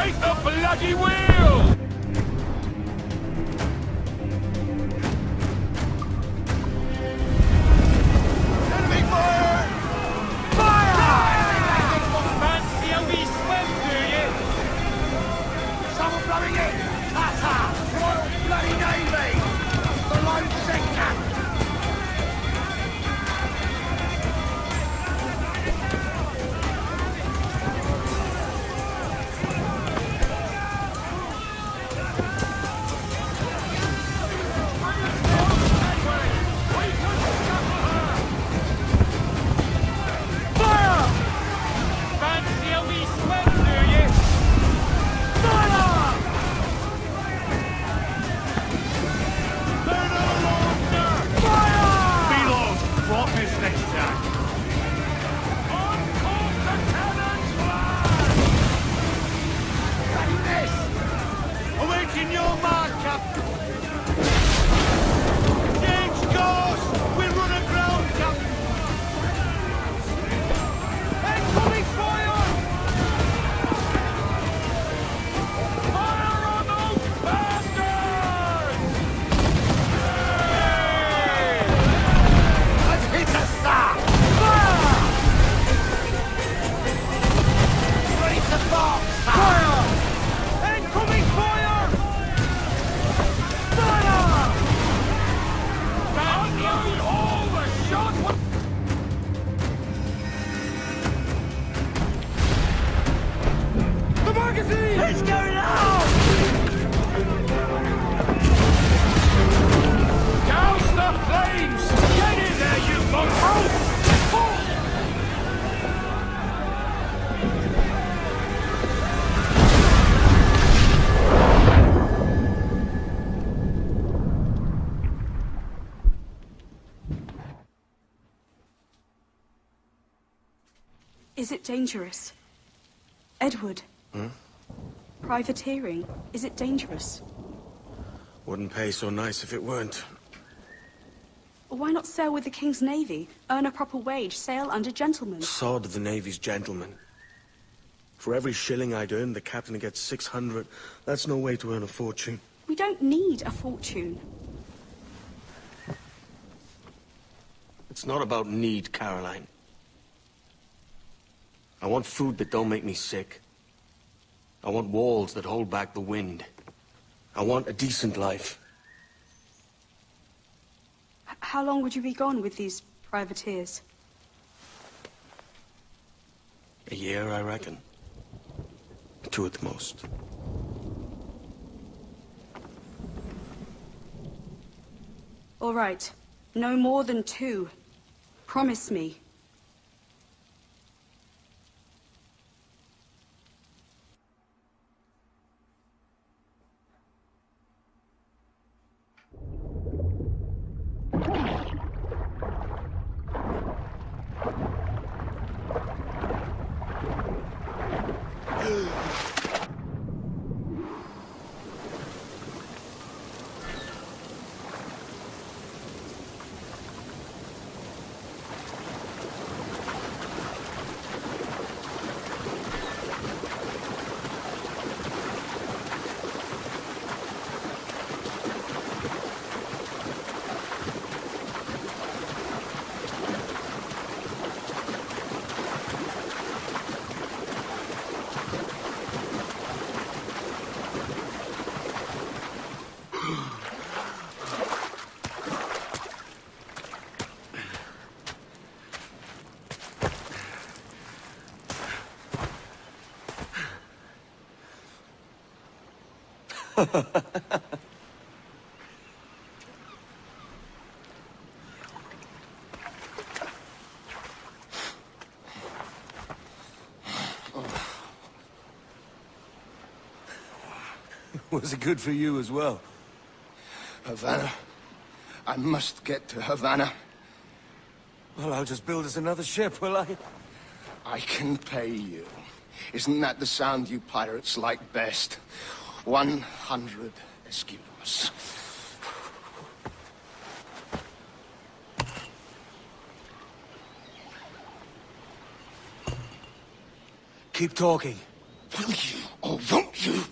Take the bloody wheel! Enemy fire! Fancy a wee swim, do you? Someone blowing in! Tata! Royal Bloody Navy! The lone sector! Fancy a wee swim, do you? Reload! What business, Jack? On course the cannons fly! Readiness! Awaiting your mark, Captain! Change course! We'll run aground, Captain! Incoming fire! Fire on those bastards! Let's hit us, sir! Fire! Ready to box, sir! Fire! Incoming fire! Fire! Unload all the shot! The magazine! It's going out! Douse the flames! Get in there, you mongrel! Is it dangerous? Edward? Privateering, is it dangerous? Wouldn't pay so nice if it weren't. Why not sail with the King's Navy? Earn a proper wage, sail under gentlemen. Sod of the Navy's gentlemen. For every shilling I'd earn, the captain gets 600. That's no way to earn a fortune. We don't need a fortune. It's not about need, Caroline. I want food that don't make me sick. I want walls that hold back the wind. I want a decent life. How long would you be gone with these privateers? A year, I reckon. 2 at the most. All right. No more than 2. Promise me. Was it good for you as well? Havana. I must get to Havana. Well, I'll just build us another ship, will I? I can pay you. Isn't that the sound you pirates like best? 100 escudos. Keep talking. Will you or won't You...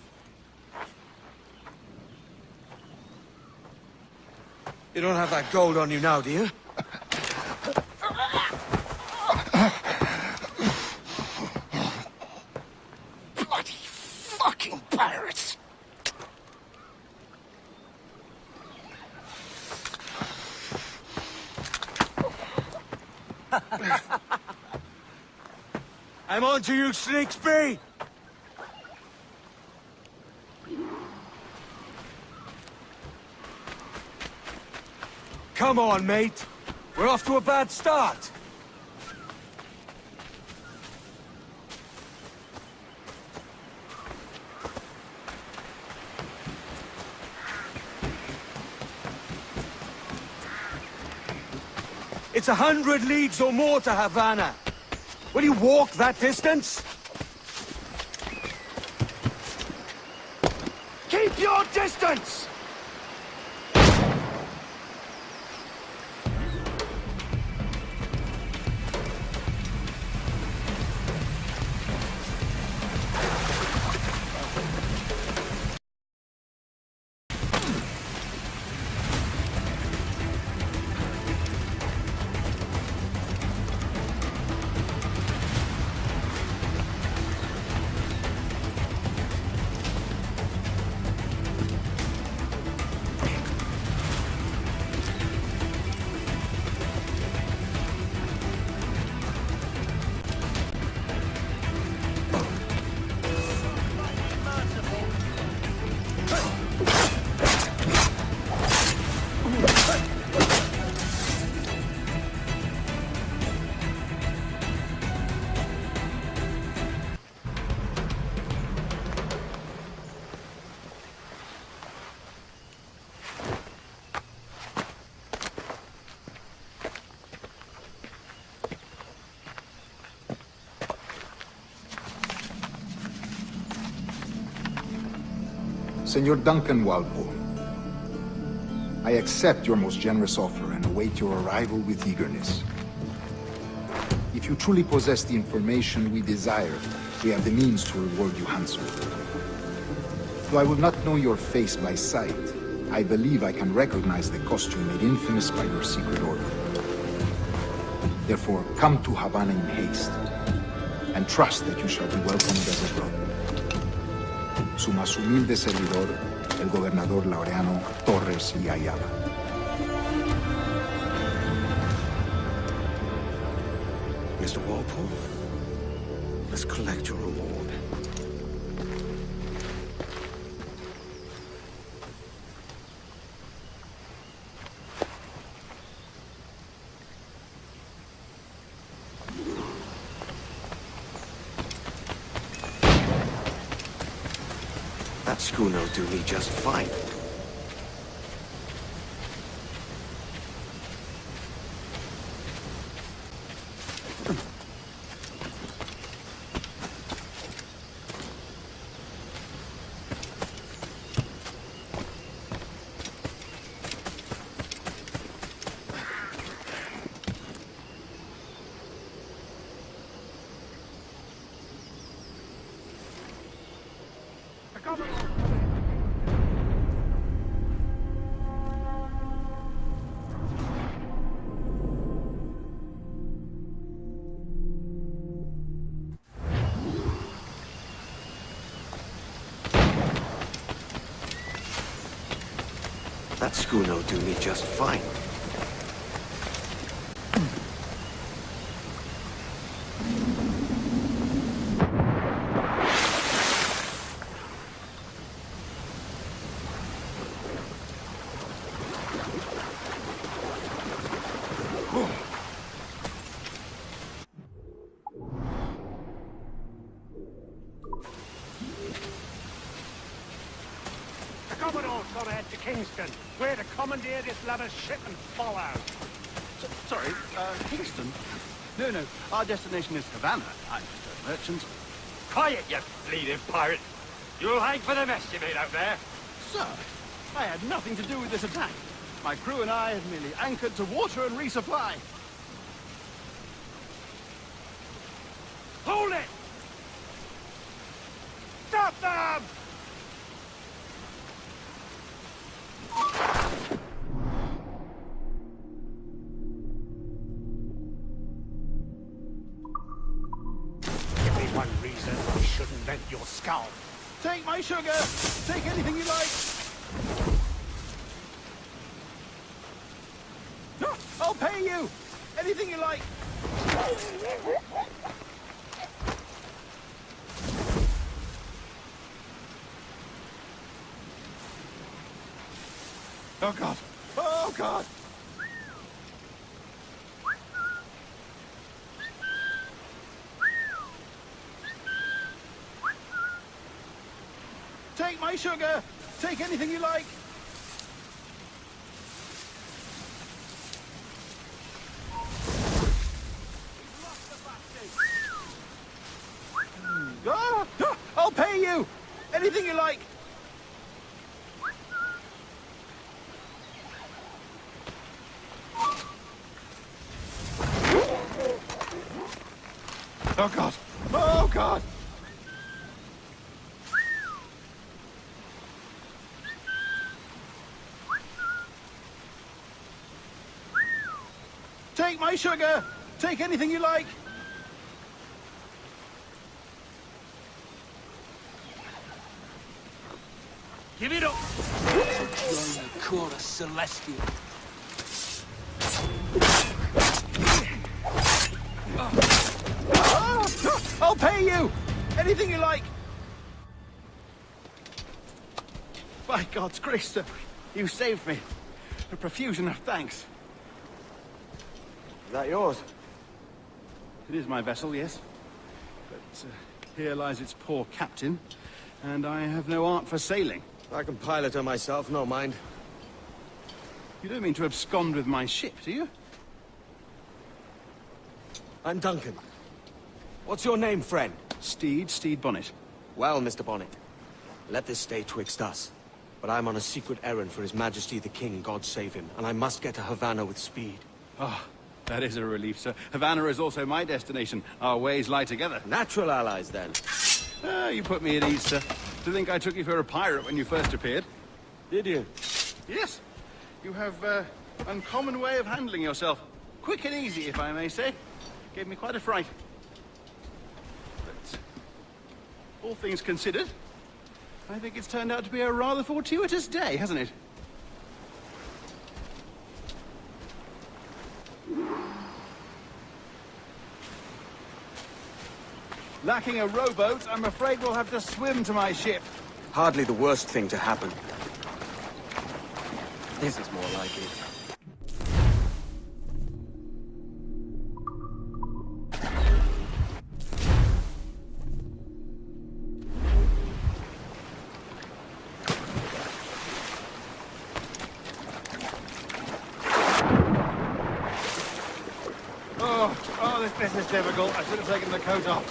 You don't have that gold on you now, do you? Bloody fucking pirates! I'm on to you, Slicksby! Come on, mate. We're off to a bad start. It's 100 leagues or more to Havana. Will you walk that distance? Keep your distance! Senor Duncan Walpole, I accept your most generous offer and await your arrival with eagerness. If you truly possess the information we desire, we have the means to reward you handsomely. Though I will not know your face by sight, I believe I can recognize the costume made infamous by your secret order. Therefore, come to Havana in haste, and trust that you shall be welcomed as a brother. Su más humilde servidor, el gobernador Laureano Torres y Ayala. Mr. Walpole, let's collect your reward. That schooner'll do me just fine. That schooner'll do me just fine. Commodore's gonna head to Kingston. We're to commandeer this ladder's ship and follow. Sorry, Kingston? No, our destination is Havana. I'm just a merchant. Quiet, you bleeding pirate! You'll hang for the mess you made out there. Sir, I had nothing to do with this attack. My crew and I had merely anchored to water and resupply. Hold it! Stop! Stop them! Give me one reason I shouldn't vent your skull. Take my sugar! Take anything you like! I'll pay you! Anything you like! Oh, God! Oh, God! Take my sugar! Take anything you like! I'll pay you! Anything you like! Oh, God! Oh, God! Take my sugar! Take anything you like! Give it up! Join the chorus celestial. I'll pay you! Anything you like! By God's grace, sir, you saved me. A profusion of thanks. Is that yours? It is my vessel, yes. But here lies its poor captain, and I have no art for sailing. I can pilot her myself, no mind. You don't mean to abscond with my ship, do you? I'm Duncan. What's your name, friend? Steed Bonnet. Well, Mr. Bonnet, let this stay twixt us. But I'm on a secret errand for His Majesty the King, God save him, and I must get to Havana with speed. Ah, that is a relief, sir. Havana is also my destination. Our ways lie together. Natural allies, then. Ah, you put me at ease, sir. To think I took you for a pirate when you first appeared. Did you? Yes. You have uncommon way of handling yourself. Quick and easy, if I may say. Gave me quite a fright. But all things considered, I think it's turned out to be a rather fortuitous day, hasn't it? Lacking a rowboat, I'm afraid we'll have to swim to my ship. Hardly the worst thing to happen. This is more like it. This is difficult. I should have taken the coat off.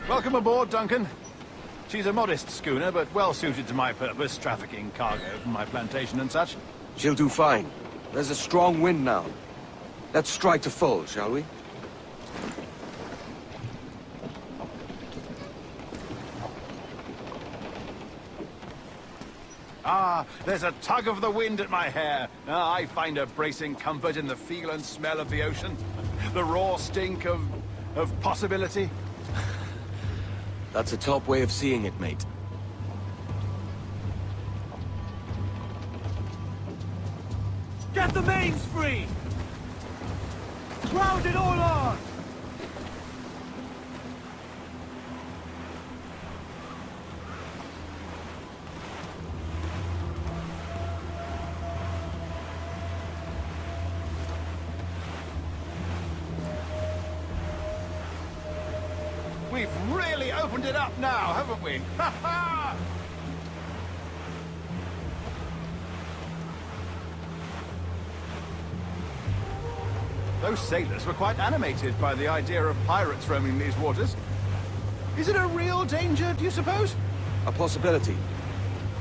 Welcome aboard, Duncan. She's a modest schooner, but well-suited to my purpose, trafficking cargo from my plantation and such. She'll do fine. There's a strong wind now. Let's strike to full, shall we? Ah, there's a tug of the wind at my hair. Ah, I find a bracing comfort in the feel and smell of the ocean. The raw stink of possibility. That's a top way of seeing it, mate. Get the mains free! Ground it all on! We've really opened it up now, haven't we? Ha ha! Those sailors were quite animated by the idea of pirates roaming these waters. Is it a real danger, do you suppose? A possibility.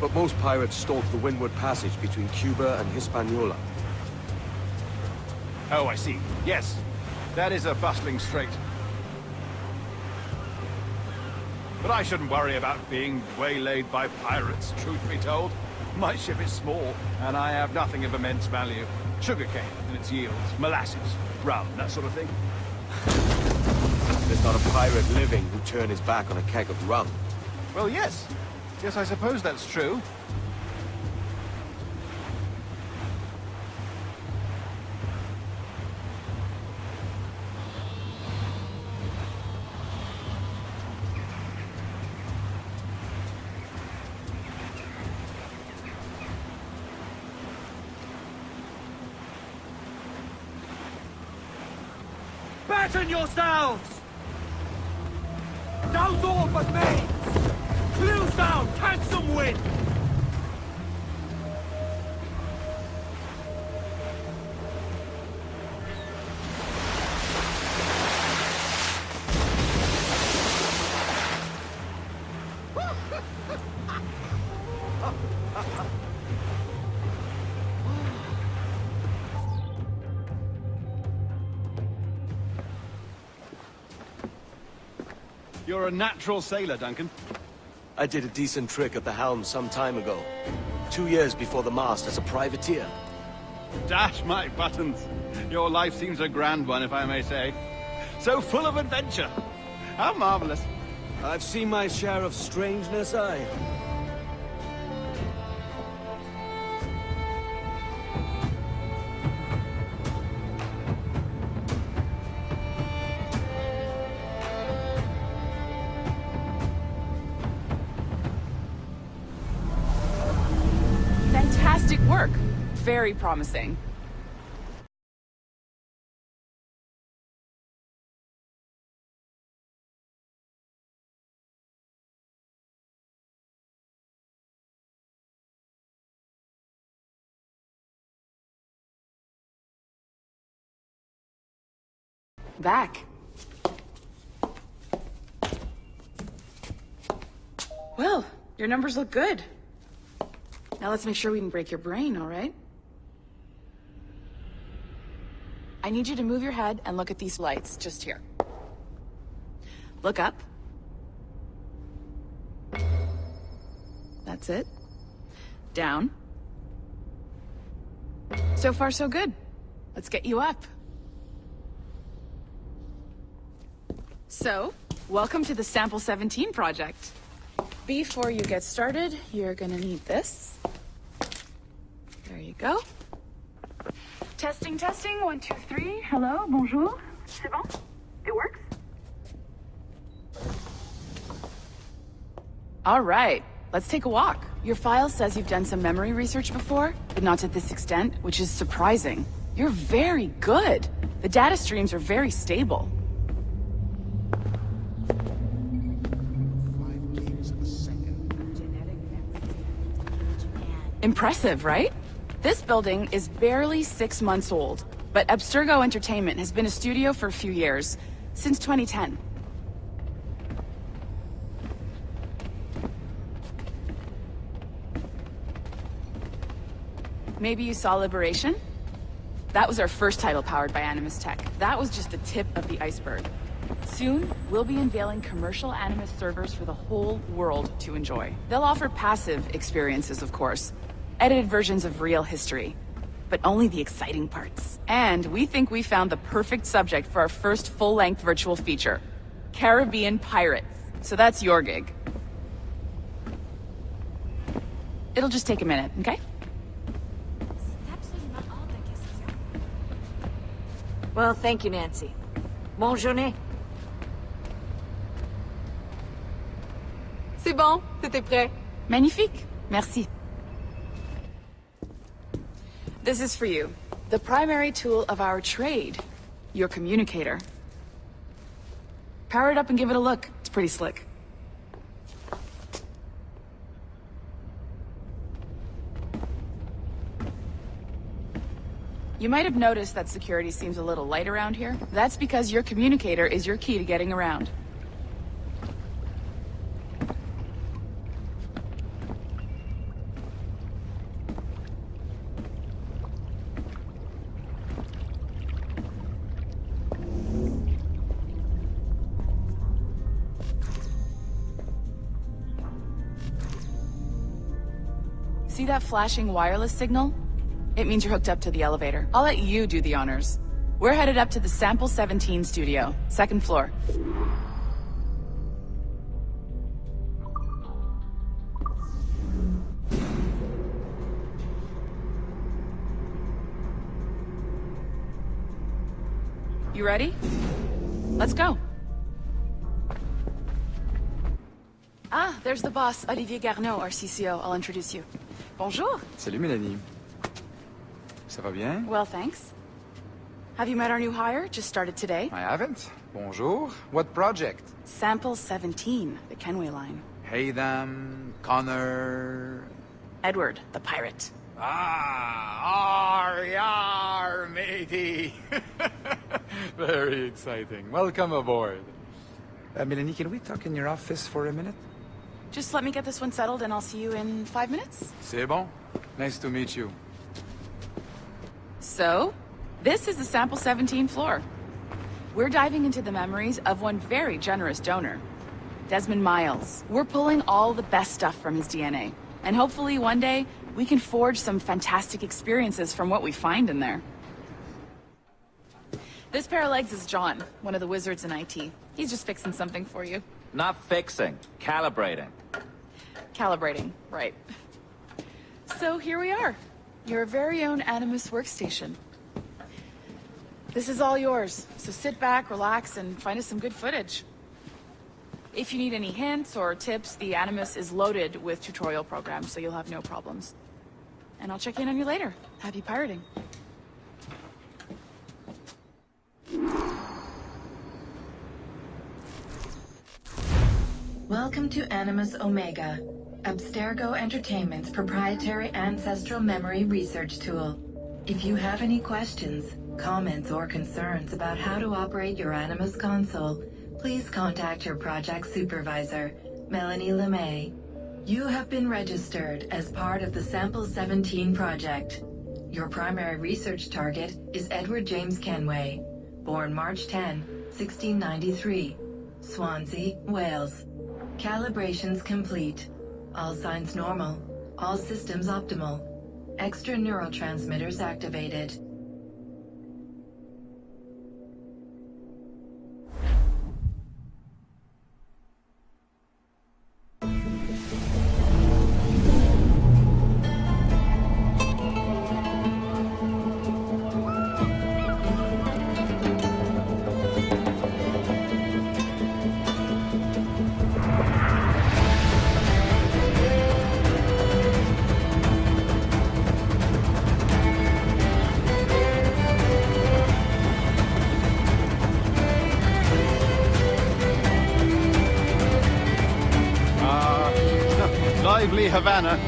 But most pirates stalk the windward passage between Cuba and Hispaniola. Oh, I see. Yes. That is a bustling strait. But I shouldn't worry about being waylaid by pirates, truth be told. My ship is small, and I have nothing of immense value. Sugarcane and its yields, molasses, rum, that sort of thing. There's not a pirate living who'd turn his back on a keg of rum. Well, yes. Yes, I suppose that's true. Batten yourselves! Douse all but mates! Clews down! Catch some wind! You're a natural sailor, Duncan. I did a decent trick at the helm some time ago. 2 years before the mast as a privateer. Dash my buttons. Your life seems a grand one, if I may say. So full of adventure. How marvelous. I've seen my share of strangeness, aye. Fantastic work. Very promising. Back. Well, your numbers look good. Now let's make sure we can break your brain, all right? I need you to move your head and look at these lights, just here. Look up. That's it. Down. So far, so good. Let's get you up. So, welcome to the Sample 17 project. Before you get started, you're gonna need this. There you go. Testing, testing, 1, 2, 3. Hello, bonjour. C'est bon? It works? All right, let's take a walk. Your file says you've done some memory research before, but not to this extent, which is surprising. You're very good. The data streams are very stable. Impressive, right? This building is barely 6 months old, but Abstergo Entertainment has been a studio for a few years, since 2010. Maybe you saw Liberation? That was our first title powered by Animus Tech. That was just the tip of the iceberg. Soon, we'll be unveiling commercial Animus servers for the whole world to enjoy. They'll offer passive experiences, of course. Edited versions of real history. But only the exciting parts. And we think we found the perfect subject for our first full-length virtual feature. Caribbean pirates. So that's your gig. It'll just take a minute, okay? Well, thank you, Nancy. Bonne journée. C'est bon, c'était prêt. Magnifique. Merci. This is for you. The primary tool of our trade. Your communicator. Power it up and give it a look. It's pretty slick. You might have noticed that security seems a little light around here. That's because your communicator is your key to getting around. See that flashing wireless signal? It means you're hooked up to the elevator. I'll let you do the honors. We're headed up to the Sample 17 studio, second floor. You ready? Let's go. Ah, there's the boss, Olivier Garneau, our CCO. I'll introduce you. Bonjour. Salut Mélanie. Ça va bien? Well, thanks. Have you met our new hire? Just started today. I haven't. Bonjour. What project? Sample 17, the Kenway line. Haytham, Connor... Edward, the pirate. Ah, yar, matey. Very exciting. Welcome aboard. Mélanie, can we talk in your office for a minute? Just let me get this one settled and I'll see you in 5 minutes. C'est bon. Nice to meet you. So, this is the Sample 17 floor. We're diving into the memories of one very generous donor, Desmond Miles. We're pulling all the best stuff from his DNA. And hopefully one day, we can forge some fantastic experiences from what we find in there. This pair of legs is John, one of the wizards in IT. He's just fixing something for you. Not fixing, calibrating. Calibrating, right. So here we are, your very own Animus workstation. This is all yours, so sit back, relax, and find us some good footage. If you need any hints or tips, the Animus is loaded with tutorial programs, so you'll have no problems. And I'll check in on you later. Happy pirating. Welcome to Animus Omega, Abstergo Entertainment's proprietary ancestral memory research tool. If you have any questions, comments, or concerns about how to operate your Animus console, please contact your project supervisor, Melanie LeMay. You have been registered as part of the Sample 17 project. Your primary research target is Edward James Kenway, born March 10, 1693, Swansea, Wales. Calibrations complete. All signs normal. All systems optimal. Extra neurotransmitters activated. Lively Havana.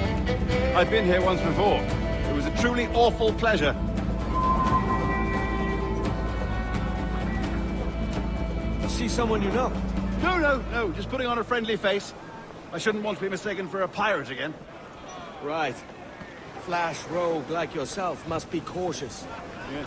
I've been here once before. It was a truly awful pleasure. See someone you know? No, just putting on a friendly face. I shouldn't want to be mistaken for a pirate again. Right. Flash rogue like yourself must be cautious. Yeah.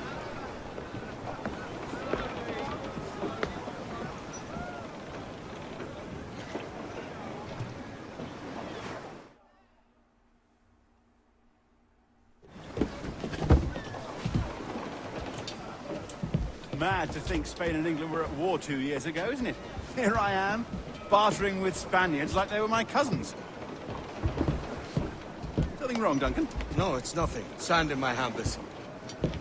Mad to think Spain and England were at war 2 years ago, isn't it? Here I am, bartering with Spaniards like they were my cousins. Something wrong, Duncan? No, it's nothing. Sand in my hampers.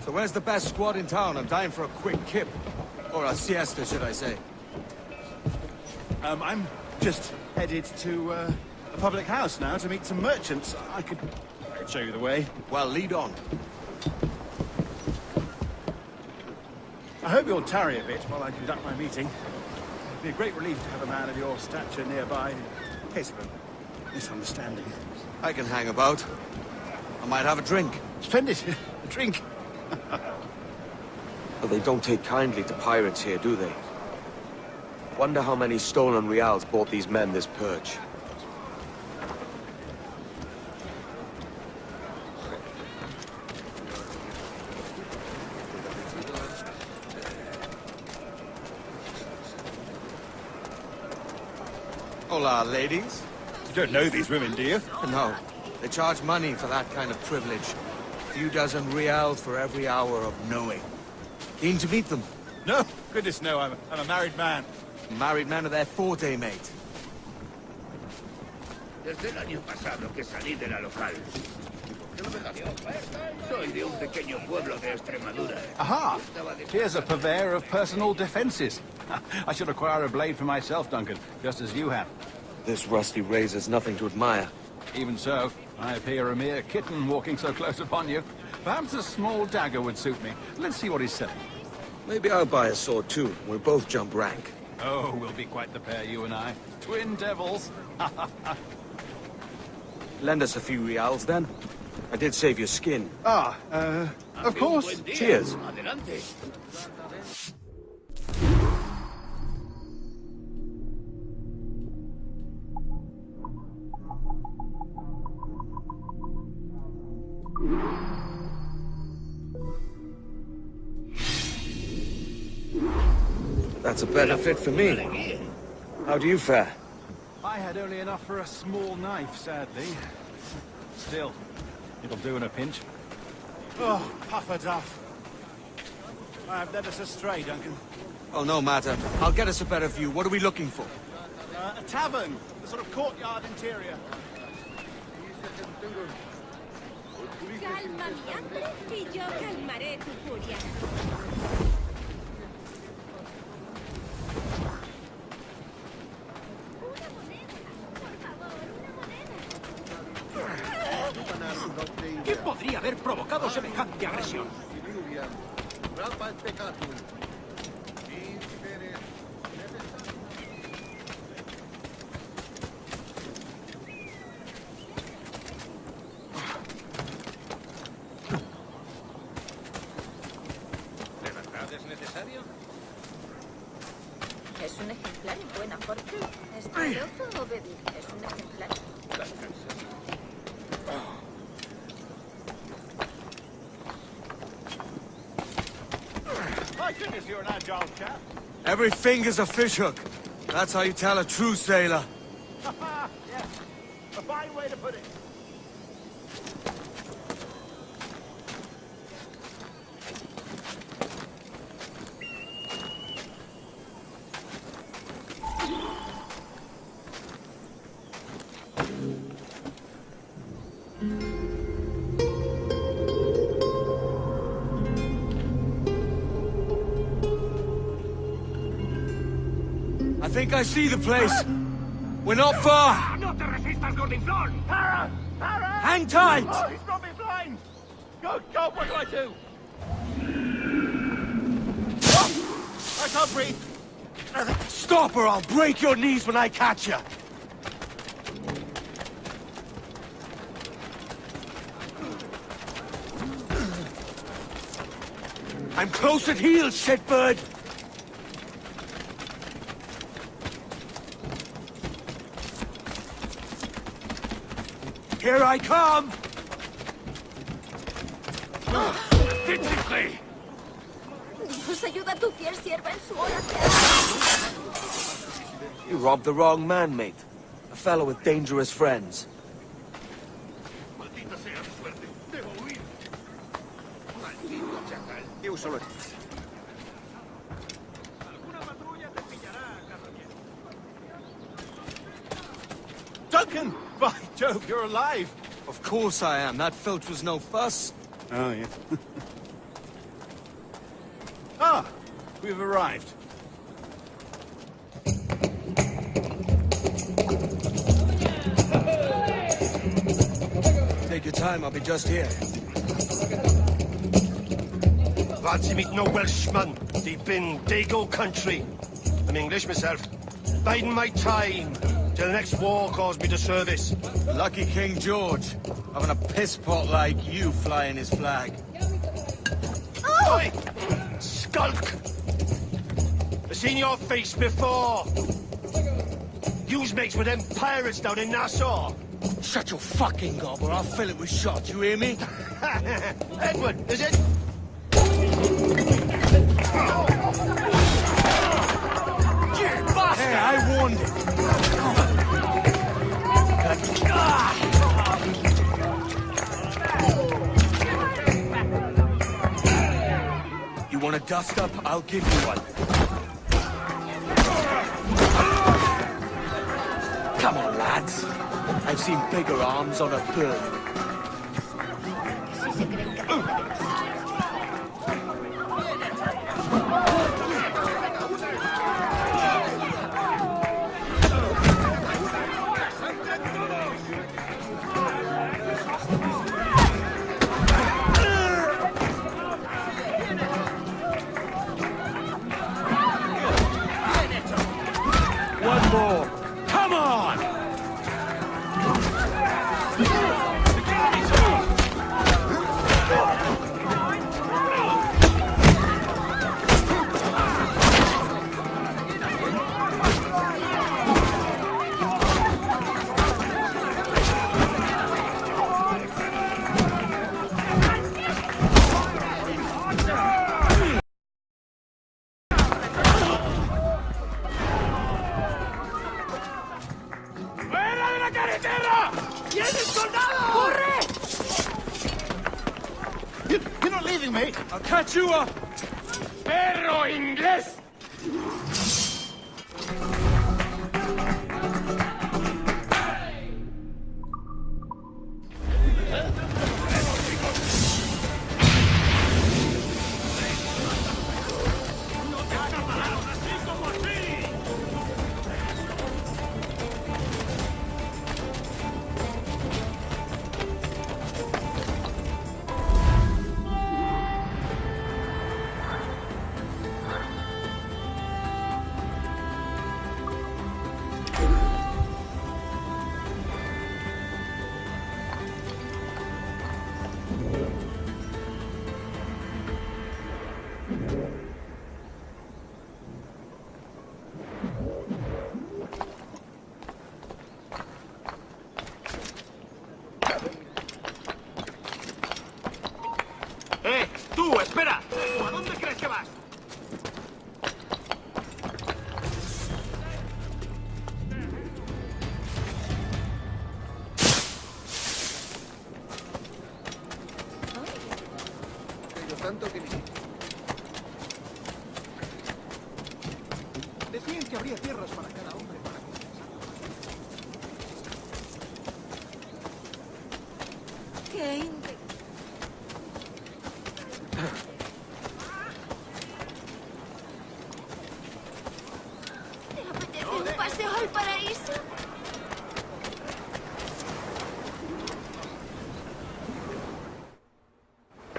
So where's the best squad in town? I'm dying for a quick kip. Or a siesta, should I say. I'm just headed to a public house now to meet some merchants. I could show you the way. Well, lead on. I hope you'll tarry a bit while I conduct my meeting. It'd be a great relief to have a man of your stature nearby, in case of a misunderstanding. I can hang about. I might have a drink. Splendid. A drink. But they don't take kindly to pirates here, do they? Wonder how many stolen reals bought these men this purge. Hola, ladies. You don't know these women, do you? No. They charge money for that kind of privilege. A few dozen reals for every hour of knowing. Keen to meet them? No, goodness no, I'm a married man. Married men are their forte, mate. Desde el año pasado que salí de la local. Soy de un pequeño pueblo de Extremadura. Aha! Here's a purveyor of personal defenses. I should acquire a blade for myself, Duncan, just as you have. This rusty razor's nothing to admire. Even so, I appear a mere kitten walking so close upon you. Perhaps a small dagger would suit me. Let's see what he's selling. Maybe I'll buy a sword too. We'll both jump rank. Oh, we'll be quite the pair, you and I. Twin devils. Lend us a few reals, then. I did save your skin. Of course. Cheers. Adelante. That's a better fit for me. How do you fare? I had only enough for a small knife, sadly. Still, it'll do in a pinch. Oh, puffer duff. I've led us astray, Duncan. Oh, no matter. I'll get us a better view. What are we looking for? A tavern, a sort of courtyard interior. Calma mi hambre y yo calmaré tu furia. ¿Quién podría haber provocado semejante agresión? ¿De verdad es necesario? Es un ejemplar en buena fortuna. ¿Está loco o débil? Es un ejemplar. My goodness, you're an agile chap. Every finger's a fishhook. That's how you tell a true sailor. Yes, a fine way to put it. I think I see the place. We're not far. ¡No te resistas, gordinflón! Para! Para! Hang tight! Oh, he's got me blind! Good God, what do I do? Oh, I can't breathe. Stop or I'll break your knees when I catch you. I'm close at heel, shitbird. Here I come! ¡Fíjate! Dios ayuda a tu fiel sierva en su hora. You robbed the wrong man, mate. A fellow with dangerous friends. Maldita sea mi suerte. Debo huir. Maldito chacal. You solo... Alguna patrulla te pillará, caballero. Duncan! By Jove, you're alive! Of course I am. That filch was no fuss. Oh, yeah. Ah! We've arrived. Take your time, I'll be just here. Lads, you meet no Welshman. Deep in Dago country. I'm English myself. Biding my time till the next war calls me to service. Lucky King George, having a piss pot like you flying his flag. Oi! Skulk! I've seen your face before. You's mates with them pirates down in Nassau. Shut your fucking gob or I'll fill it with shot, you hear me? Edward, is it? You bastard! Hey, I warned him. You want a dust-up? I'll give you one. Come on, lads. I've seen bigger arms on a bird. One more. Come on! ¡Fuera de la carretera! ¡Viene el soldado! ¡Corre! You're not leaving me! I'll catch you up! ¡Perro inglés! ¡Tú, espera! ¿A dónde crees que vas? Decían que habría tierras para cada hombre para ¿Qué? ¿Te apetece un paseo al paraíso?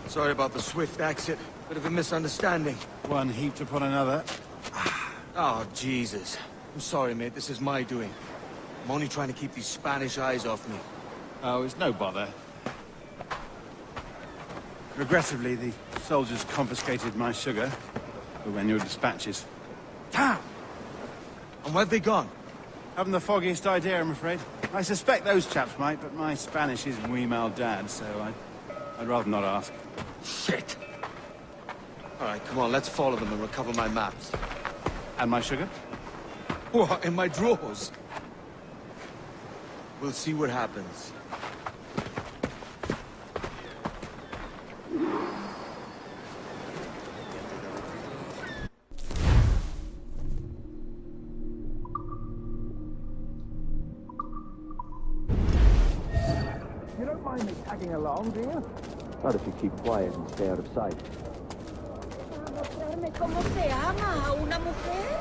Sorry about the swift exit. Bit of a misunderstanding. One heaped upon another. Oh, Jesus. I'm sorry, mate. This is my doing. I'm only trying to keep these Spanish eyes off me. Oh, it's no bother. Regrettably, the soldiers confiscated my sugar for when your dispatches. Damn! And where've they gone? Haven't the foggiest idea, I'm afraid. I suspect those chaps might, but my Spanish is muy mal dad, so I'd rather not ask. Shit! All right, come on, let's follow them and recover my maps. And my sugar? What, in my drawers? We'll see what happens. You don't mind me tagging along, do you? Not if you keep quiet and stay out of sight. ¿A mostrarme cómo se ama a una mujer?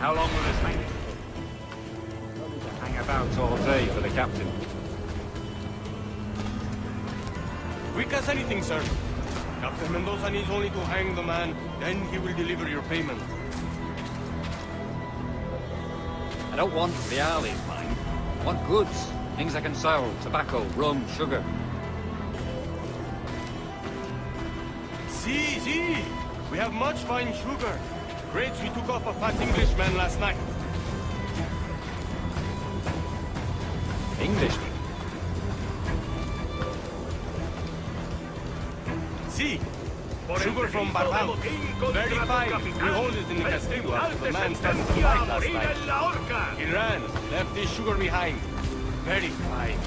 How long will this hang? Hang about all day for the captain. Quick as anything, sir. Captain Mendoza needs only to hang the man, then he will deliver your payment. I don't want reales, mind. I want goods. Things I can sell. Tobacco, rum, sugar. See. We have much fine sugar. Grapes we took off a fat Englishman last night. Englishman? See. Sugar from Barbal. Very fine. We hold it in the Castillo after the man started to fight last night. He ran, left his sugar behind. Very fine.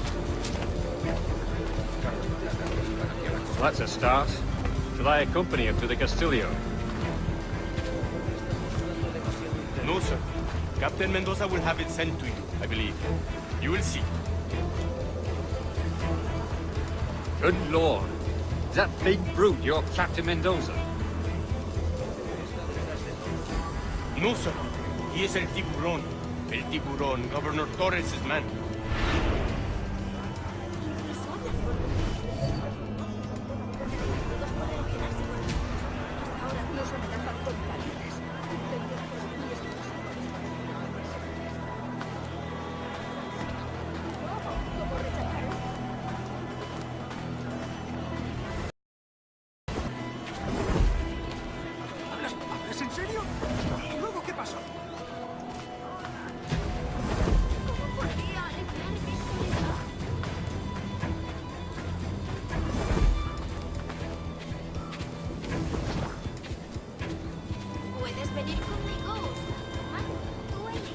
So that's a start. Shall I accompany him to the Castillo? No, sir. Captain Mendoza will have it sent to you, I believe. You will see. Good lord. Is that big brute your Captain Mendoza? No, sir. He is El Tiburon. El Tiburon, Governor Torres' man. ¿Es en serio? ¿Y luego qué pasó? Puedes venir conmigo. Tú elige.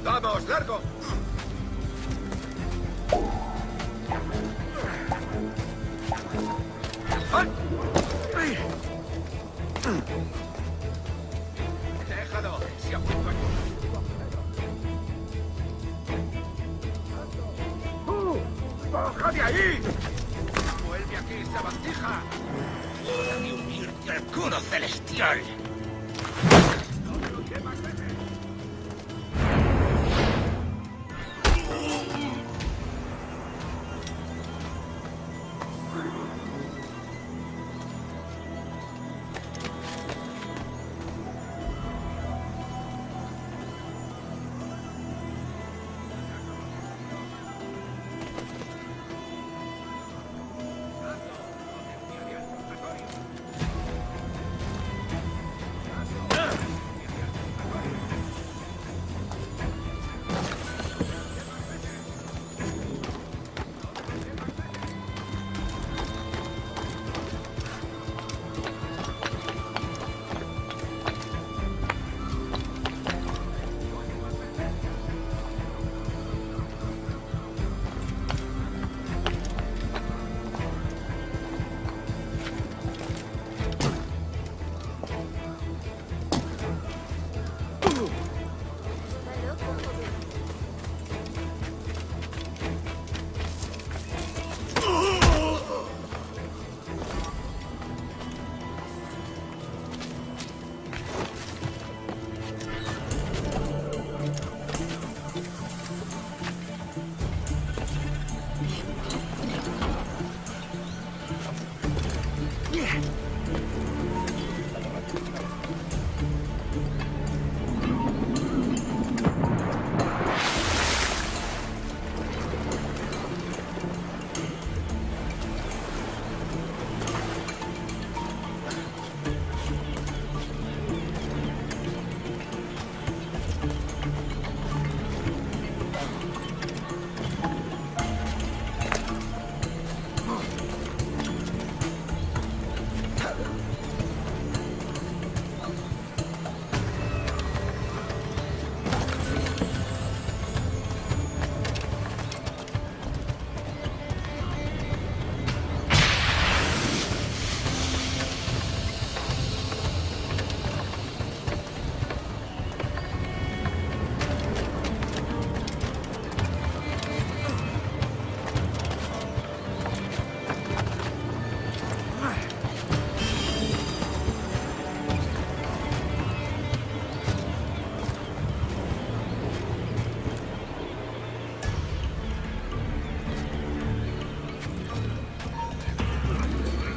¡Vamos, largo! Déjalo, se ha vuelto aquí. ¡Baja de ahí! ¡Vuelve aquí, sabandija! ¡Déjame unirte al coro celestial!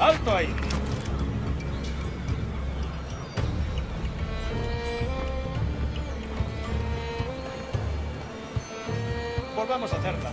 ¡Alto ahí! Volvamos a hacerla.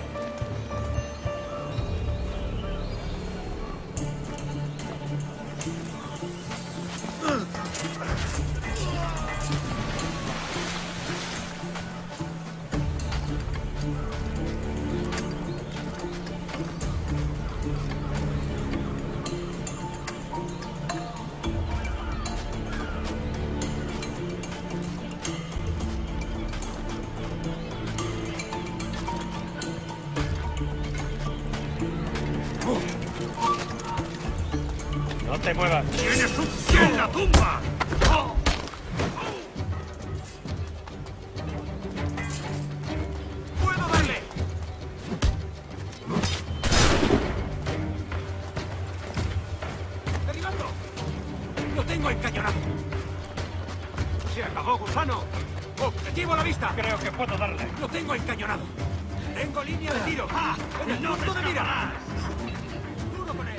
No te muevas. ¡Tienes un pie en la tumba! ¡Puedo darle! ¡Derribando! ¡Lo tengo encañonado! ¡Se acabó, gusano! ¡Objetivo a la vista! Creo que puedo darle. ¡Lo tengo encañonado! ¡Tengo línea de tiro! ¡Ah! ¡En el punto de mira! ¡Duro con él!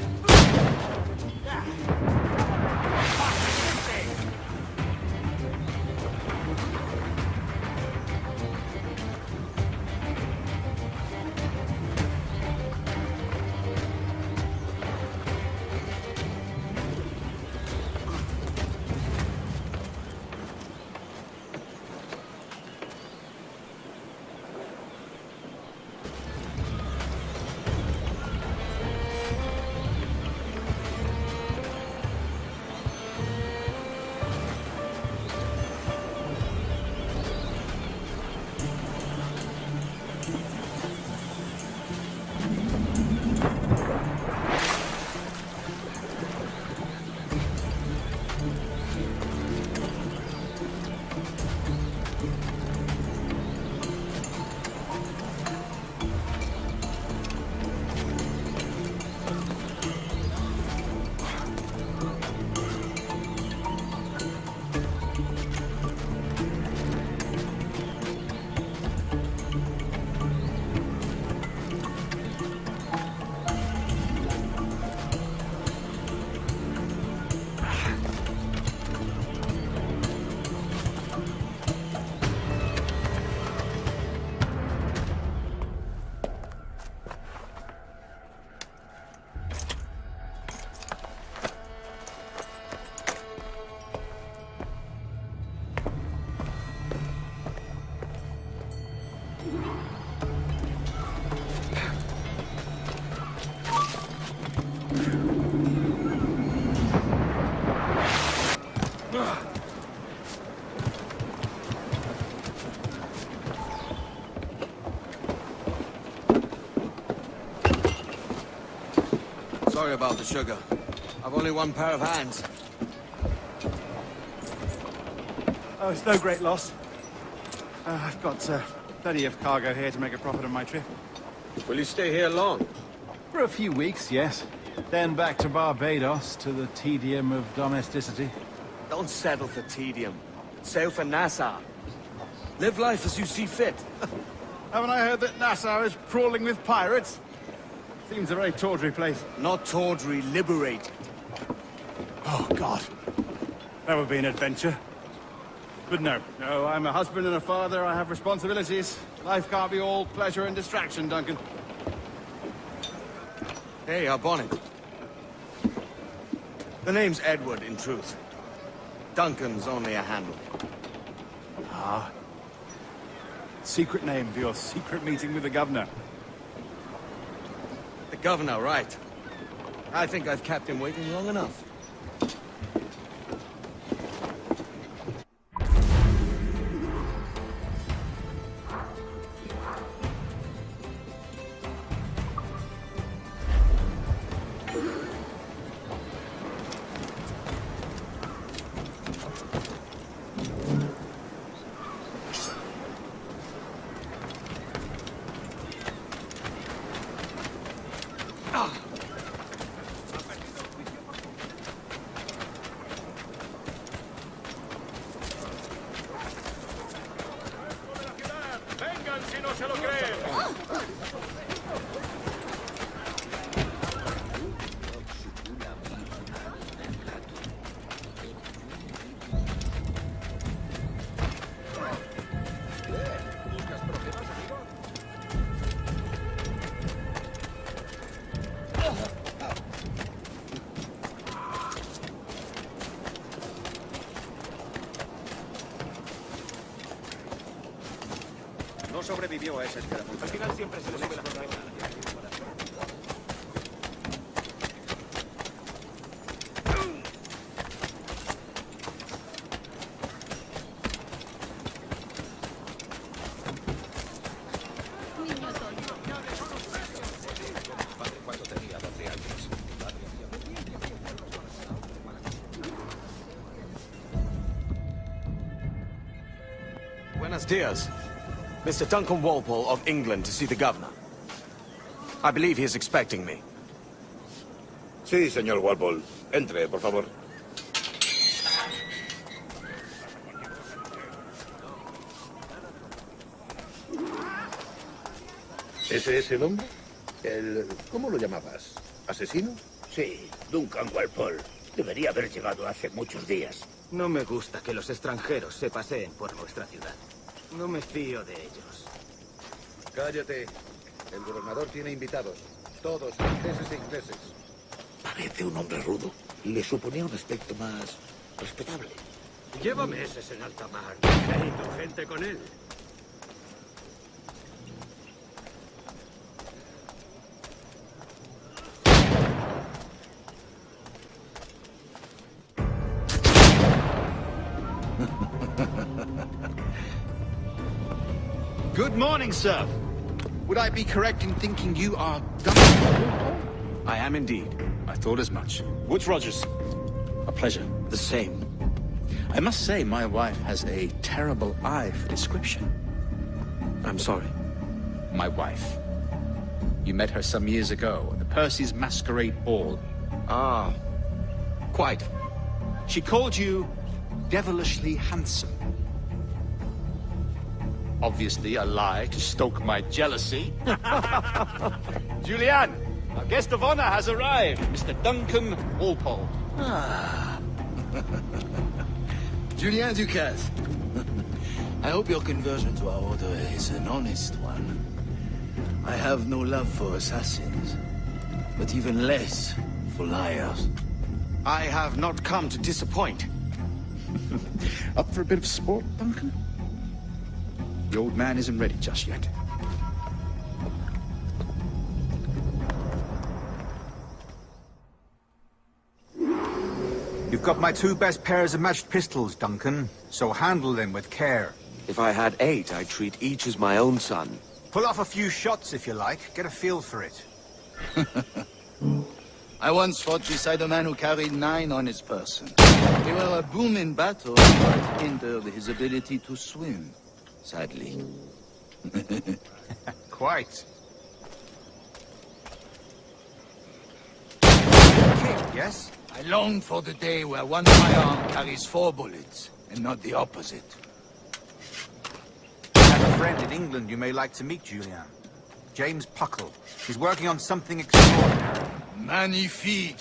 Sorry about the sugar. I've only one pair of hands. Oh, it's no great loss. I've got plenty of cargo here to make a profit on my trip. Will you stay here long? For a few weeks, yes. Then back to Barbados, to the tedium of domesticity. Don't settle for tedium. Sail for Nassau. Live life as you see fit. Haven't I heard that Nassau is crawling with pirates? Seems a very tawdry place. Not tawdry, liberated. Oh, God. That would be an adventure. But no, I'm a husband and a father. I have responsibilities. Life can't be all pleasure and distraction, Duncan. Hey, our bonnet. The name's Edward, in truth. Duncan's only a handle. Ah. Secret name for your secret meeting with the governor. The governor, right. I think I've kept him waiting long enough. sobrevivió a esa escaramuza. Al final siempre se le sube la cabeza. Buenos dias. Mr. Duncan Walpole of England to see the governor. I believe he is expecting me. Sí, señor Walpole. Entre, por favor. ¿Ese es el hombre? ¿Cómo lo llamabas? ¿Asesino? Sí, Duncan Walpole. Debería haber llegado hace muchos días. No me gusta que los extranjeros se paseen por nuestra ciudad. No me fío de ellos. Cállate. El gobernador tiene invitados. Todos franceses e ingleses. Parece un hombre rudo. Le suponía un aspecto más respetable. Lleva meses en alta mar. Necesito gente con él. Good morning, sir. Would I be correct in thinking you are Duncan? I am indeed. I thought as much. Woods Rogers. A pleasure. The same. I must say, my wife has a terrible eye for description. I'm sorry. My wife. You met her some years ago at the Percy's Masquerade Ball. Ah, quite. She called you devilishly handsome. Obviously a lie to stoke my jealousy. Julianne, our guest of honor has arrived, Mr. Duncan Walpole. Ah. Julien Ducasse. I hope your conversion to our order is an honest one. I have no love for assassins, but even less for liars. I have not come to disappoint. Up for a bit of sport, Duncan? The old man isn't ready just yet. You've got my 2 best pairs of matched pistols, Duncan, so handle them with care. If I had 8, I'd treat each as my own son. Pull off a few shots if you like, get a feel for it. I once fought beside a man who carried 9 on his person. They were a boom in battle, but hindered his ability to swim, sadly. Quite. King, yes? I long for the day where one firearm carries 4 bullets, and not the opposite. I have a friend in England you may like to meet, Julian. James Puckle. He's working on something extraordinary. Magnifique.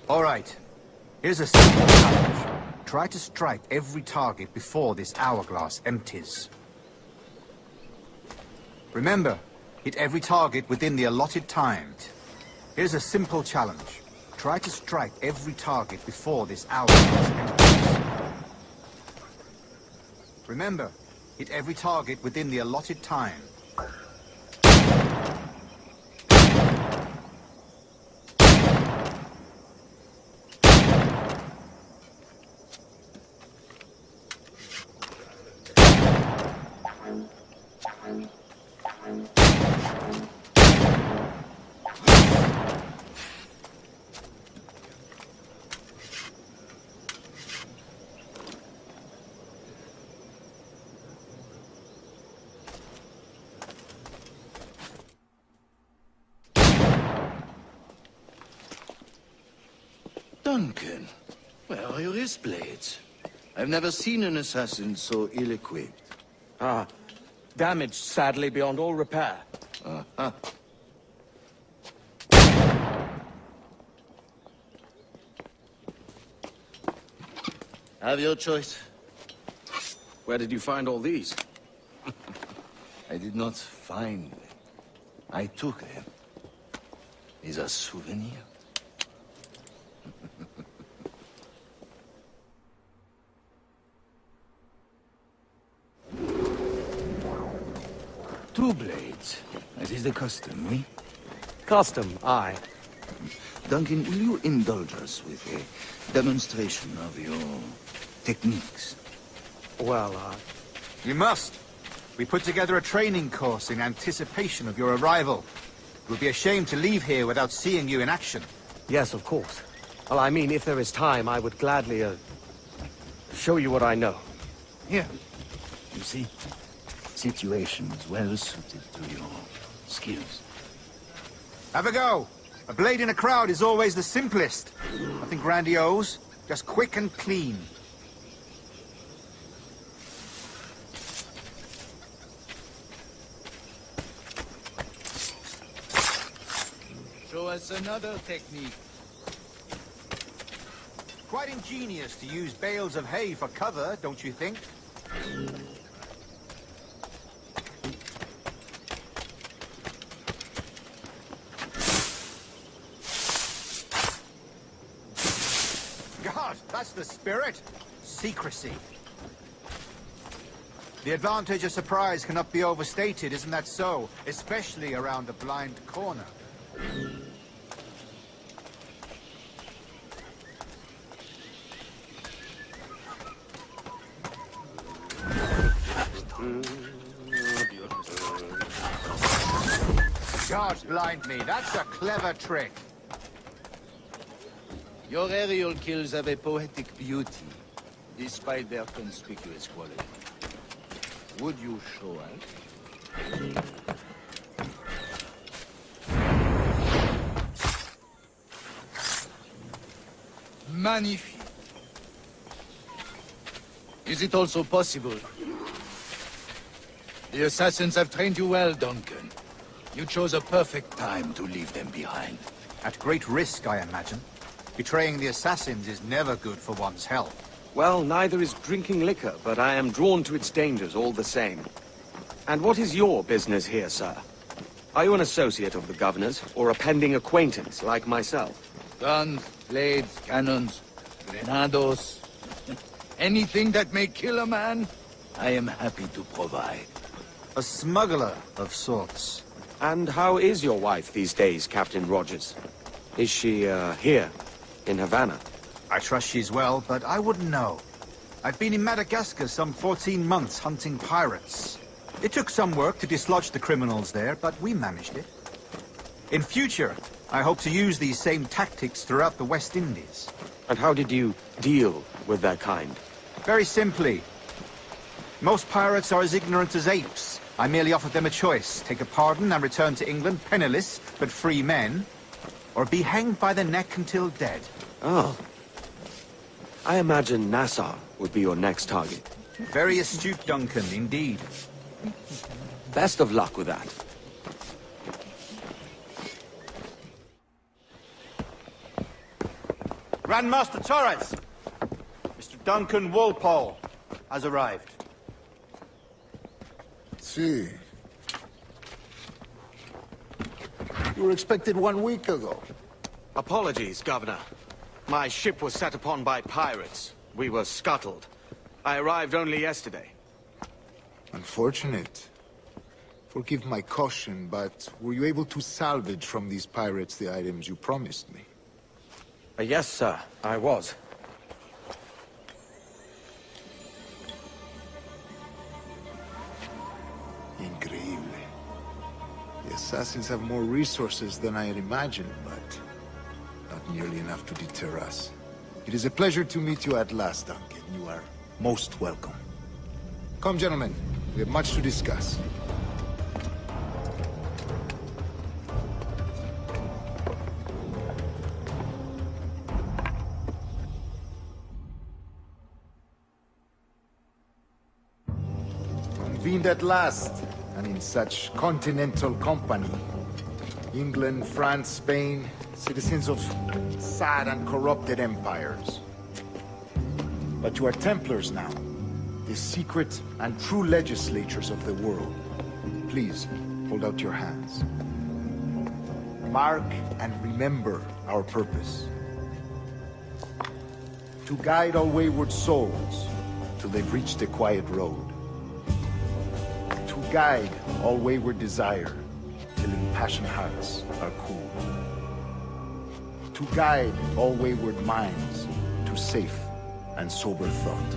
All right. Here's a simple challenge. Try to strike every target before this hourglass empties. Remember, hit every target within the allotted time. Here's a simple challenge. Try to strike every target before this hourglass empties. Remember, hit every target within the allotted time. Duncan, where are your wrist blades? I've never seen an assassin so ill-equipped. Ah, damaged sadly beyond all repair. Uh-huh. Have your choice. Where did you find all these? I did not find them. I took them. Is a souvenir. Two blades. That is the custom, oui? Custom, aye. Duncan, will you indulge us with a demonstration of your techniques? Well, You must. We put together a training course in anticipation of your arrival. It would be a shame to leave here without seeing you in action. Yes, of course. Well, I mean, if there is time, I would gladly, show you what I know. Here. You see? Situations well suited to your skills. Have a go. A blade in a crowd is always the simplest. Nothing grandiose, just quick and clean. Show us another technique. Quite ingenious to use bales of hay for cover, don't you think? God, that's the spirit. Secrecy. The advantage of surprise cannot be overstated, isn't that so? Especially around a blind corner. God blind me, that's a clever trick. Your aerial kills have a poetic beauty, despite their conspicuous quality. Would you show us? Magnifique. Is it also possible? The assassins have trained you well, Duncan. You chose a perfect time to leave them behind. At great risk, I imagine. Betraying the assassins is never good for one's health. Well, neither is drinking liquor, but I am drawn to its dangers all the same. And what is your business here, sir? Are you an associate of the governor's, or a pending acquaintance like myself? Guns, blades, cannons, grenados. Anything that may kill a man, I am happy to provide. A smuggler of sorts. And how is your wife these days, Captain Rogers? Is she, here, in Havana? I trust she's well, but I wouldn't know. I've been in Madagascar some 14 months hunting pirates. It took some work to dislodge the criminals there, but we managed it. In future, I hope to use these same tactics throughout the West Indies. And how did you deal with their kind? Very simply. Most pirates are as ignorant as apes. I merely offered them a choice. Take a pardon and return to England penniless, but free men. Or be hanged by the neck until dead. Oh. I imagine Nassau would be your next target. Very astute, Duncan, indeed. Best of luck with that. Grandmaster Torres! Mr. Duncan Walpole has arrived. See. You were expected 1 week ago. Apologies, Governor. My ship was set upon by pirates. We were scuttled. I arrived only yesterday. Unfortunate. Forgive my caution, but were you able to salvage from these pirates the items you promised me? Yes, sir, I was. Increíble. The assassins have more resources than I had imagined, but not nearly enough to deter us. It is a pleasure to meet you at last, Duncan. You are most welcome. Come, gentlemen. We have much to discuss. Convened at last, and in such continental company. England, France, Spain, citizens of sad and corrupted empires. But you are Templars now, the secret and true legislatures of the world. Please, hold out your hands. Mark and remember our purpose. To guide all wayward souls till they've reached the quiet road. To guide all wayward desire till impassioned hearts are cool. To guide all wayward minds to safe and sober thought.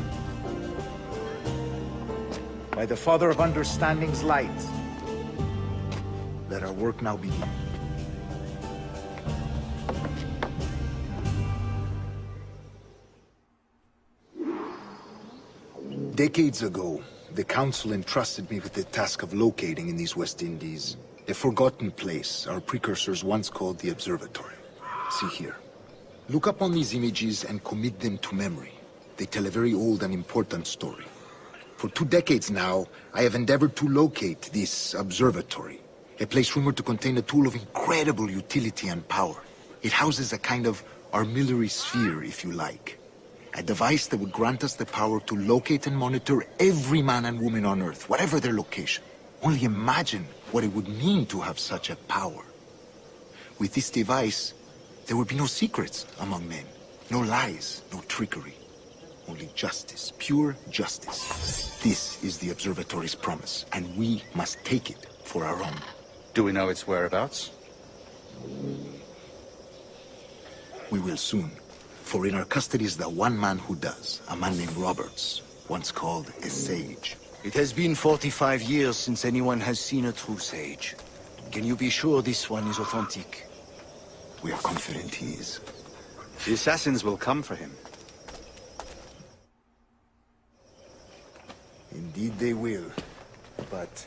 By the Father of Understanding's light, let our work now begin. Decades ago, the Council entrusted me with the task of locating in these West Indies a forgotten place our precursors once called the Observatory. See here. Look upon these images and commit them to memory. They tell a very old and important story. For 2 decades now, I have endeavored to locate this observatory, a place rumored to contain a tool of incredible utility and power. It houses a kind of armillary sphere, if you like. A device that would grant us the power to locate and monitor every man and woman on Earth, whatever their location. Only imagine what it would mean to have such a power. With this device, there would be no secrets among men, no lies, no trickery. Only justice, pure justice. This is the Observatory's promise, and we must take it for our own. Do we know its whereabouts? We will soon. For in our custody is the one man who does, a man named Roberts, once called a sage. It has been 45 years since anyone has seen a true sage. Can you be sure this one is authentic? We are confident he is. The assassins will come for him. Indeed they will. But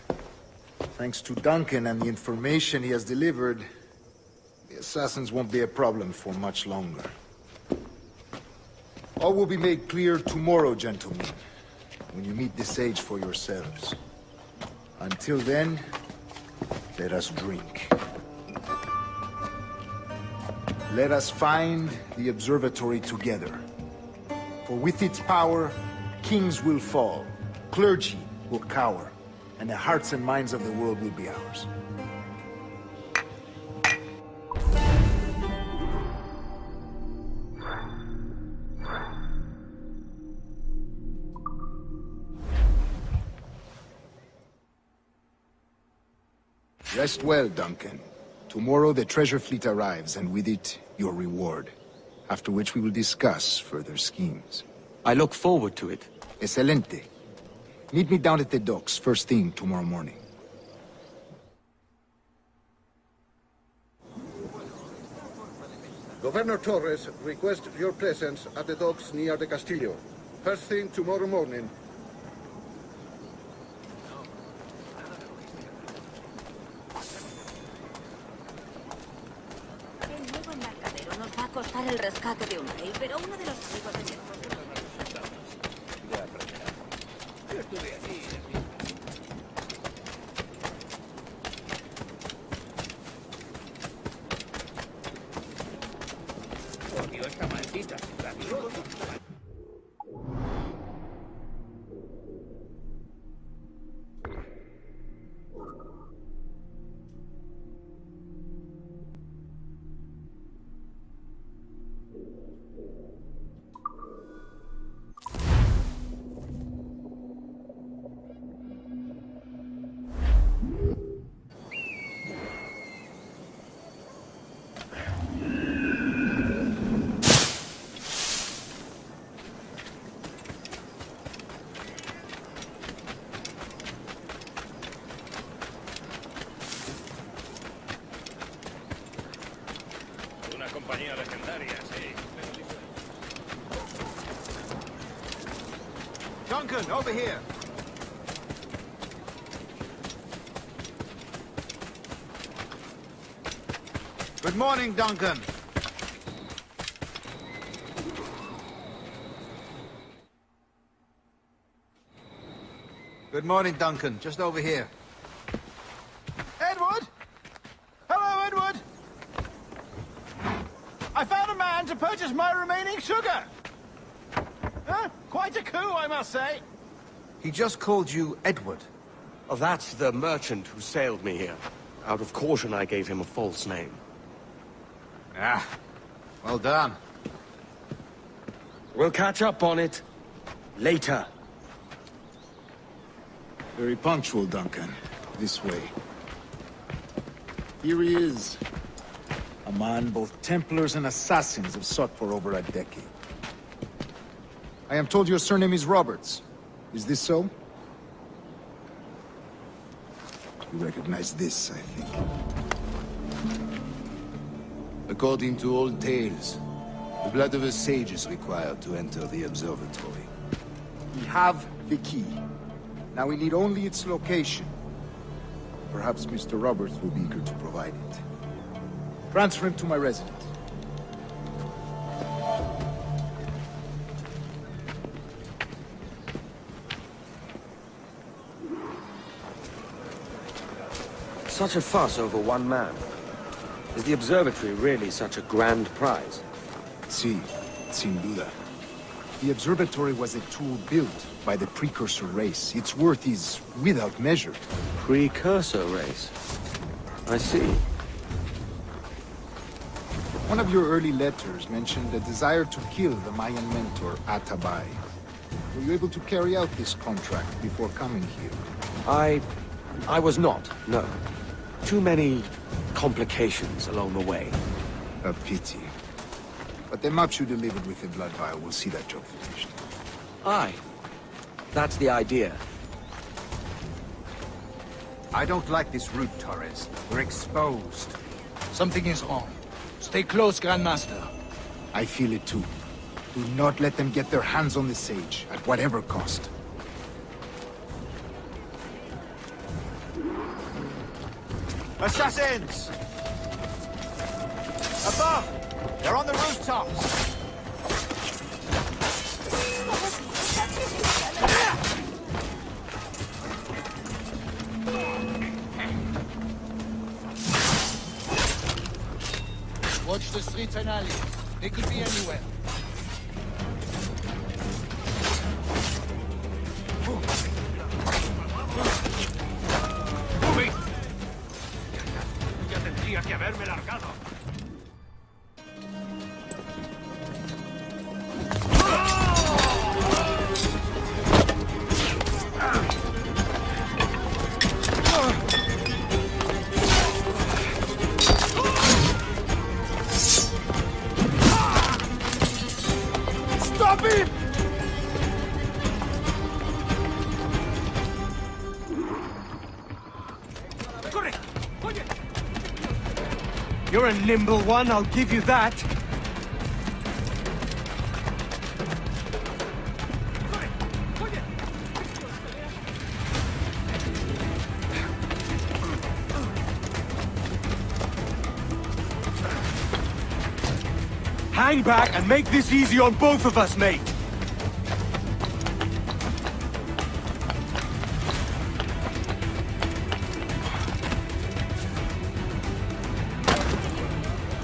thanks to Duncan and the information he has delivered, the assassins won't be a problem for much longer. All will be made clear tomorrow, gentlemen, when you meet the sage for yourselves. Until then, let us drink. Let us find the observatory together. For with its power, kings will fall, clergy will cower, and the hearts and minds of the world will be ours. Rest well, Duncan. Tomorrow the treasure fleet arrives, and with it, your reward. After which we will discuss further schemes. I look forward to it. Excelente. Meet me down at the docks first thing tomorrow morning. Governor Torres requests your presence at the docks near the Castillo. First thing tomorrow morning. Costar el rescate de un rey, pero uno de los amigos de mi esposo... Ya aprenderá. Yo estuve allí. Por Dios, esta maldita ciudad. Compañía legendaria, sí. Duncan, over here. Good morning, Duncan. Good morning, Duncan. Just over here. Edward? Hello, Edward! I found a man to purchase my remaining sugar! Huh? Quite a coup, I must say. He just called you Edward. Oh, that's the merchant who sailed me here. Out of caution, I gave him a false name. Ah, well done. We'll catch up on it later. Very punctual, Duncan. This way. Here he is. A man both Templars and Assassins have sought for over a decade. I am told your surname is Roberts. Is this so? You recognize this, I think. According to old tales, the blood of a sage is required to enter the observatory. We have the key. Now we need only its location. Perhaps Mr. Roberts will be eager to provide it. Transfer him to my residence. Such a fuss over one man. Is the observatory really such a grand prize? Sí, sin duda. The observatory was a tool built by the precursor race. Its worth is without measure. Precursor race? I see. One of your early letters mentioned a desire to kill the Mayan mentor, Atabay. Were you able to carry out this contract before coming here? I was not, no. Too many complications along the way. A pity. But the maps you delivered with the blood vial will see that job finished. Aye. That's the idea. I don't like this route, Torres. We're exposed. Something is wrong. Stay close, Grandmaster. I feel it too. Do not let them get their hands on the sage, at whatever cost. Assassins! Above! They're on the rooftops! Watch the streets and alleys. They could be anywhere. Ya tendría que haberme largado. Stop him! ¡Corre! ¡Oye! You're a nimble one, I'll give you that. Hang back and make this easy on both of us, mate.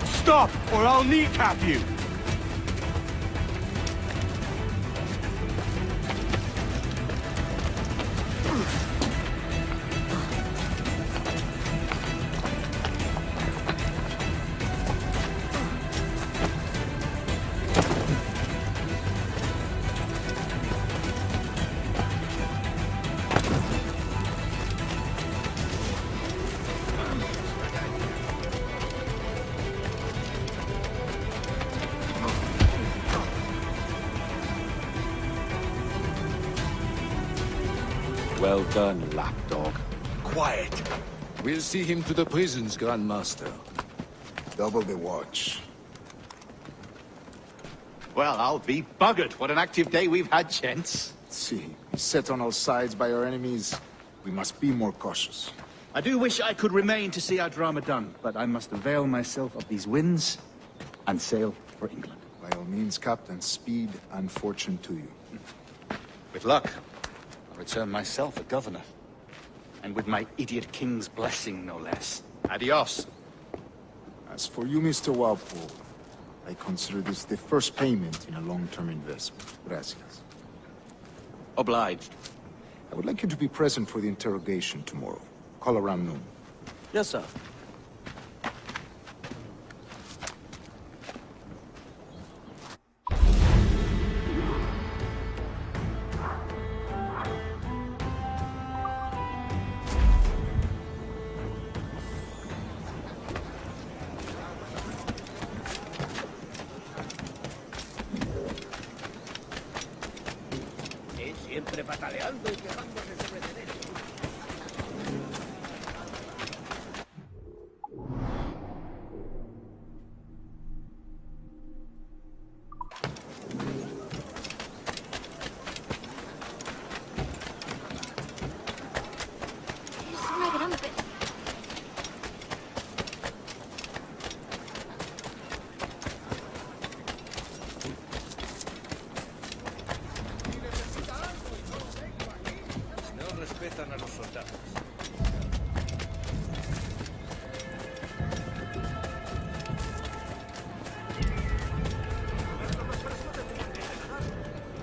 Stop, or I'll kneecap you. Well done, lapdog. Quiet. We'll see him to the prisons, Grandmaster. Double the watch. Well, I'll be buggered. What an active day we've had, gents. See, set on all sides by our enemies, we must be more cautious. I do wish I could remain to see our drama done, but I must avail myself of these winds and sail for England. By all means, Captain, speed and fortune to you. With luck, I'll return myself a governor. And with my idiot king's blessing, no less. Adios. As for you, Mr. Walpole, I consider this the first payment in a long-term investment. Gracias. Obliged. I would like you to be present for the interrogation tomorrow. Call around noon. Yes, sir. Siempre pataleando y quejándose sobre derecho. Es una gran pena. No respetan a los soldados.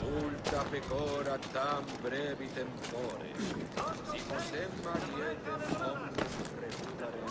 Multa pecora tam brevi tempore. Si posem marietem omnes reputarem.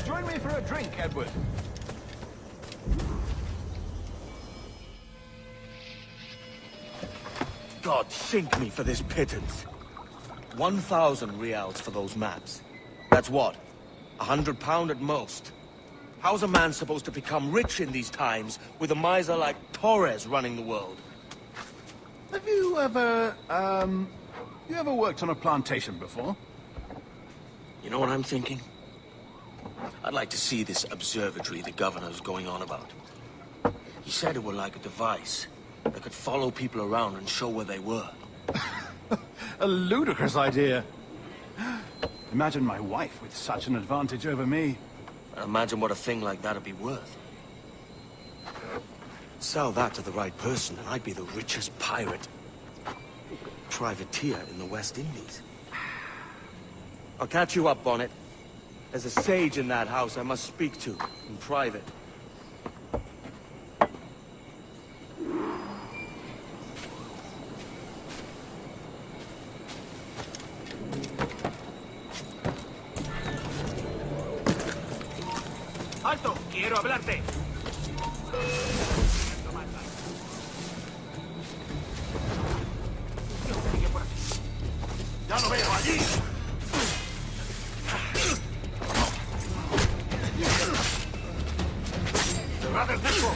Join me for a drink, Edward. God sink me for this pittance. 1,000 reals for those maps. That's what? £100 at most. How's a man supposed to become rich in these times with a miser like Torres running the world? Have you ever, worked on a plantation before? You know what I'm thinking? I'd like to see this observatory the governor's going on about. He said it were like a device that could follow people around and show where they were. A ludicrous idea. Imagine my wife with such an advantage over me. Imagine what a thing like that'd be worth. Sell that to the right person and I'd be the richest pirate. Privateer in the West Indies. I'll catch you up, Bonnet. There's a sage in that house I must speak to, in private. ¡Alto! ¡Quiero hablarte! Sigue por aquí. ¡Ya lo veo allí! ¡Cerrad el cerco!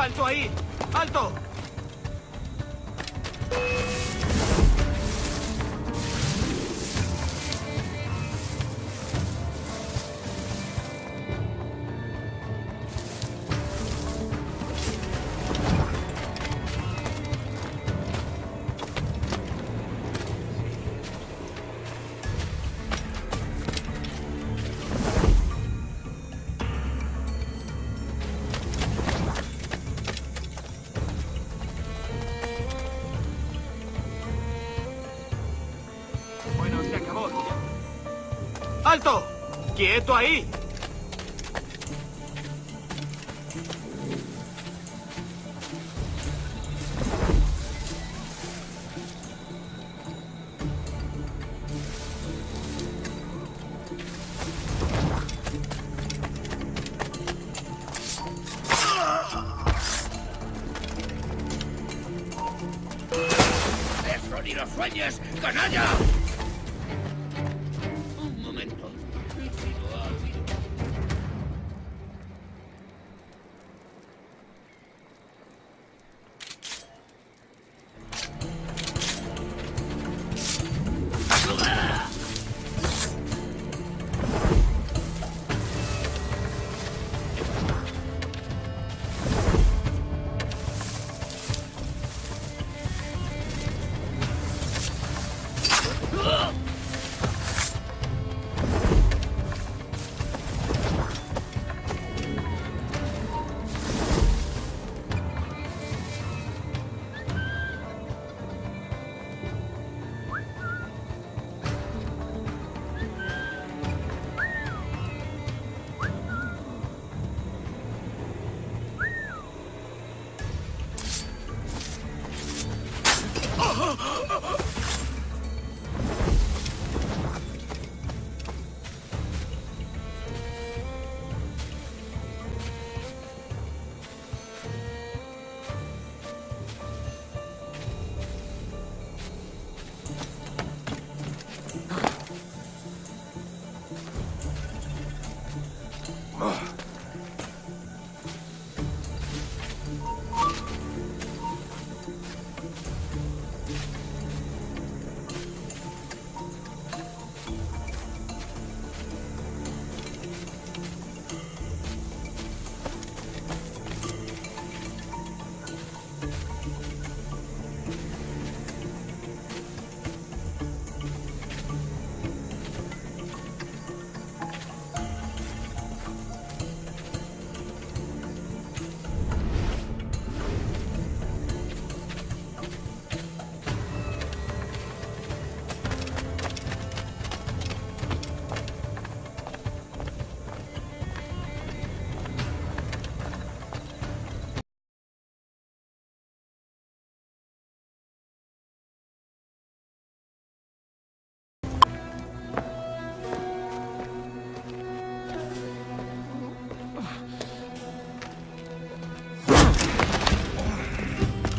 ¡Alto ahí! ¡Alto! Bueno, se acabó. ¡Alto! ¡Quieto ahí! ¡Eso ni lo sueñes, canalla! Un momento.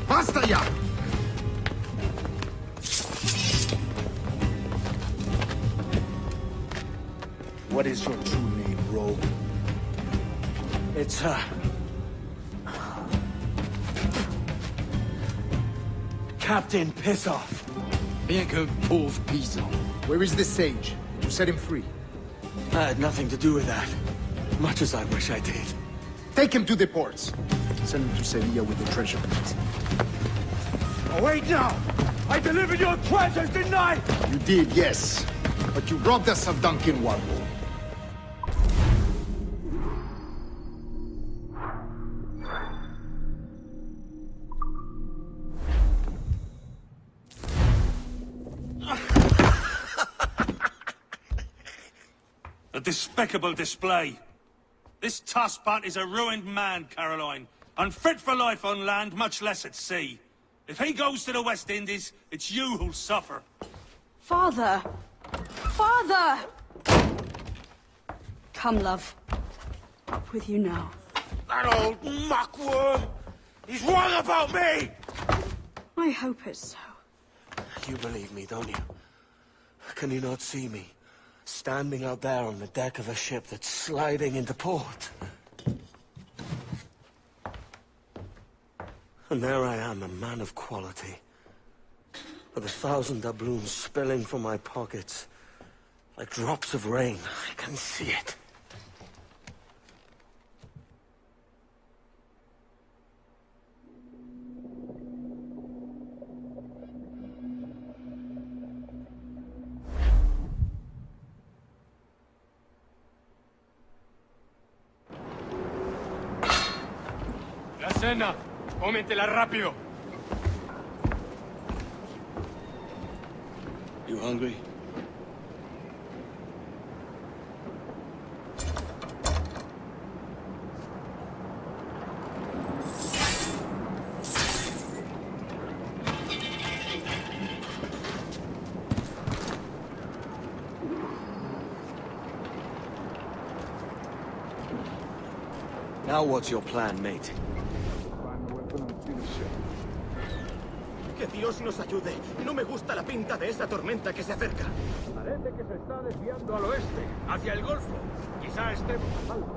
¡Basta ya! What is your true name, rogue? It's, Captain Pissoff. Bien que pauvre paysan. Where is the sage? You set him free. I had nothing to do with that. Much as I wish I did. Take him to the ports. Send him to Sevilla with the treasure boats. Oh, wait now! I delivered your treasures, didn't I? You did, yes. But you robbed us of Duncan Walpole. A despicable display. This Tusspat is a ruined man, Caroline. Unfit for life on land, much less at sea. If he goes to the West Indies, it's you who'll suffer. Father! Father! Come, love. Up with you now. That old muckworm! He's wrong about me! I hope it's so. You believe me, don't you? Can you not see me? Standing out there on the deck of a ship that's sliding into port. And there I am, a man of quality, with 1,000 doubloons spilling from my pockets like drops of rain. I can see it. La cena. Cómetela rápido. You hungry? Now what's your plan, mate? Que Dios nos ayude. No me gusta la pinta de esa tormenta que se acerca. Parece que se está desviando al oeste, hacia el Golfo. Quizá estemos a salvo.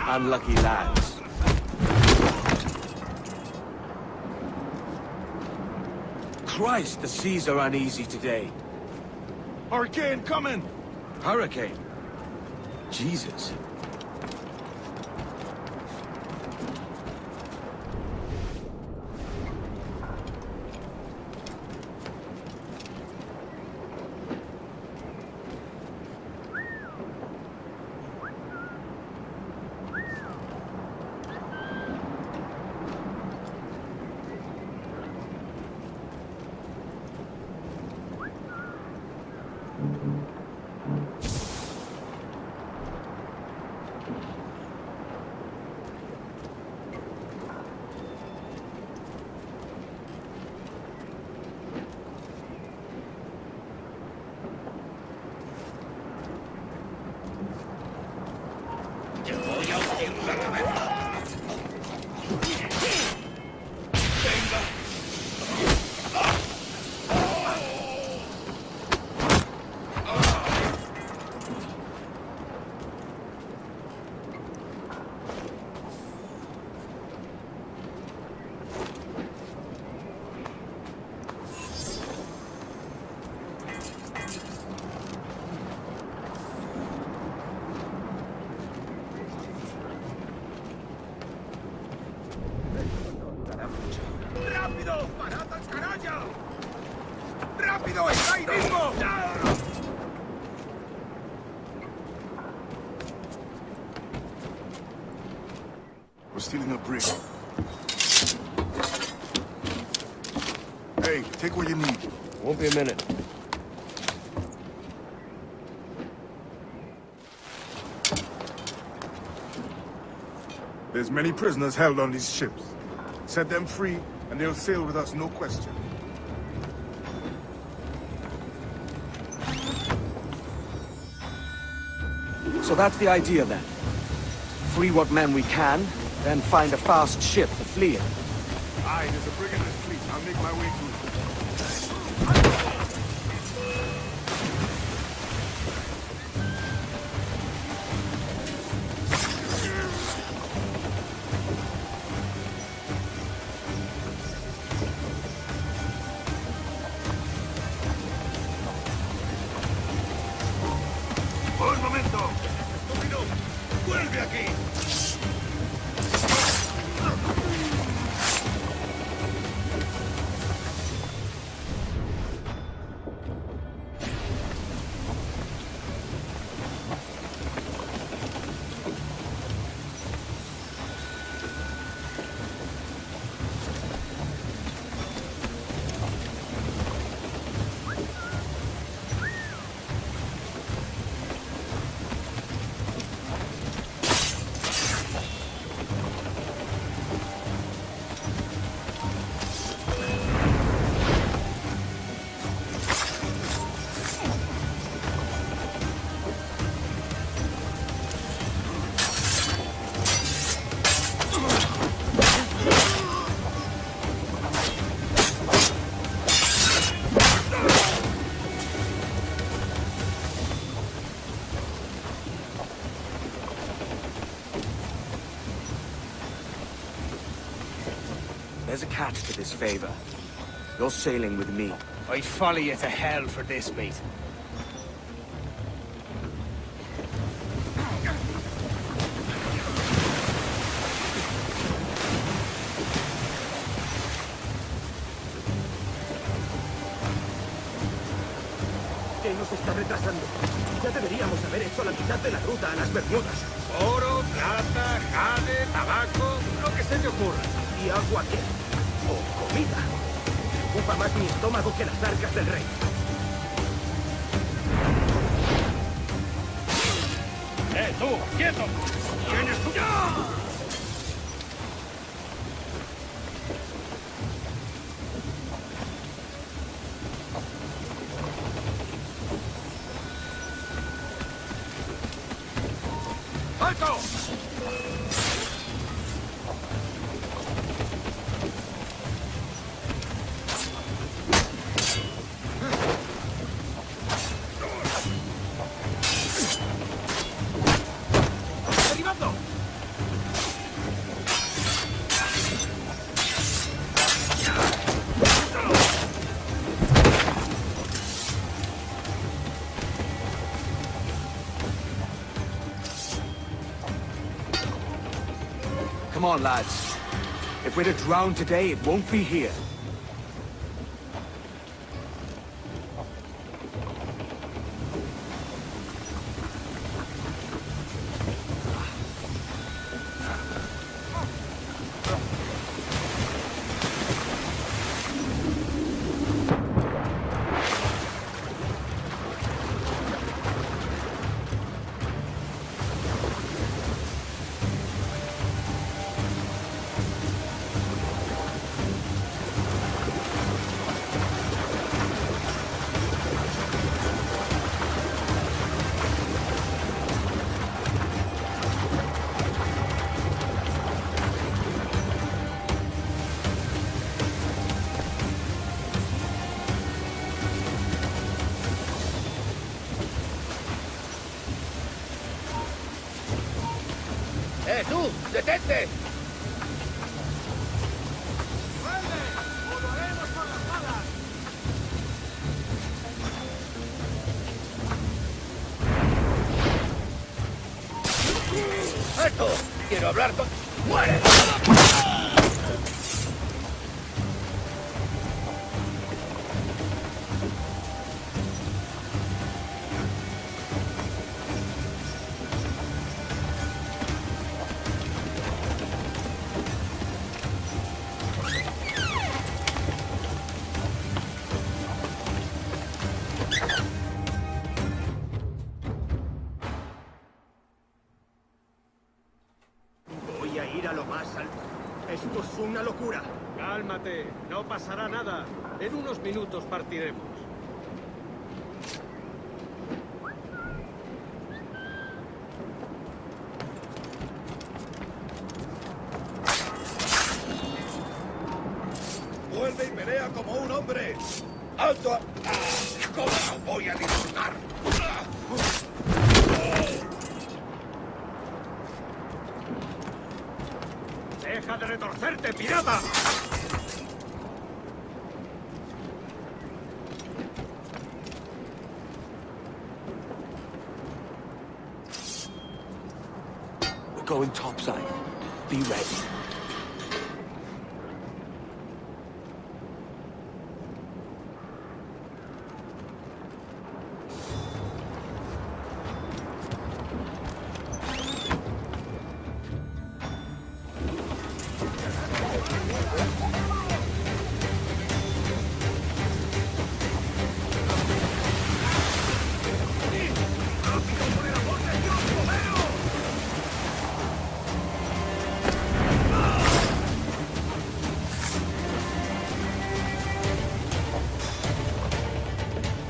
Unlucky lads. Christ, the seas are uneasy today. Hurricane coming! Hurricane? Jesus. ¡Rápido! ¡Parad al carajo! ¡Rápido! ¡Está ahí mismo! We're stealing a brig. Hey, take what you need. Won't be a minute. There's many prisoners held on these ships. Set them free, and they'll sail with us, no question. So that's the idea then. Free what men we can, then find a fast ship to flee in. Aye, there's a brig in this fleet. I'll make my way to it. ¡Un momento! ¡Estúpido! ¡Vuelve aquí! there's a catch to this favor. You're sailing with me. I'd follow you to hell for this, mate. ¿Qué nos está retrasando? Ya deberíamos haber hecho la mitad de la ruta a las Bermudas. Oro, plata, jade, tabaco, lo que se te ocurra. ¿Y agua qué? ¿O comida? Ocupa más mi estómago que las arcas del rey. ¡Tú! ¡Quieto! ¿Tienes tu...? ¡Alto! ¡Derribando! Come on, lads. If we're to drown today, it won't be here. ¡Tú! ¡Detente! ¡Alto! ¡Quiero hablar con... ¡Muere! Voy a ir a lo más alto. Esto es una locura. Cálmate, no pasará nada. En unos minutos partiremos. ¡Vuelve y pelea como un hombre! ¡Alto! ¿Cómo no voy a disfrutar? ¡Deja de retorcerte, pirata! We're going topside. Be ready.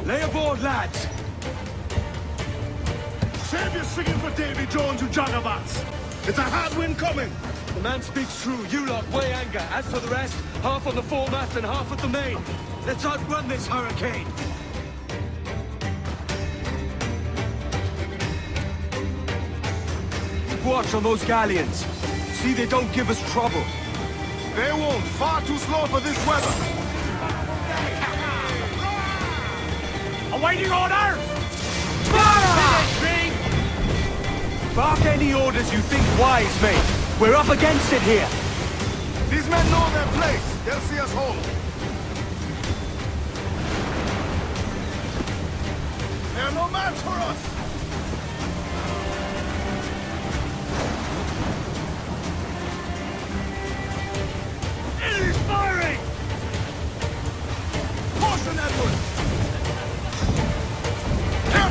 Lay aboard, lads! Save your singing for Davy Jones, you jagabats! It's a hard wind coming! The man speaks true. You lot weigh anchor. As for the rest, half on the foremast and half at the main. Let's outrun this hurricane. Keep watch on those galleons. See they don't give us trouble. They won't. Far too slow for this weather. Awaiting orders! Fire! Bark any orders you think wise, mate. We're up against it here. These men know their place. They'll see us home. They're no match for us. Enemy's firing! Caution, Edward!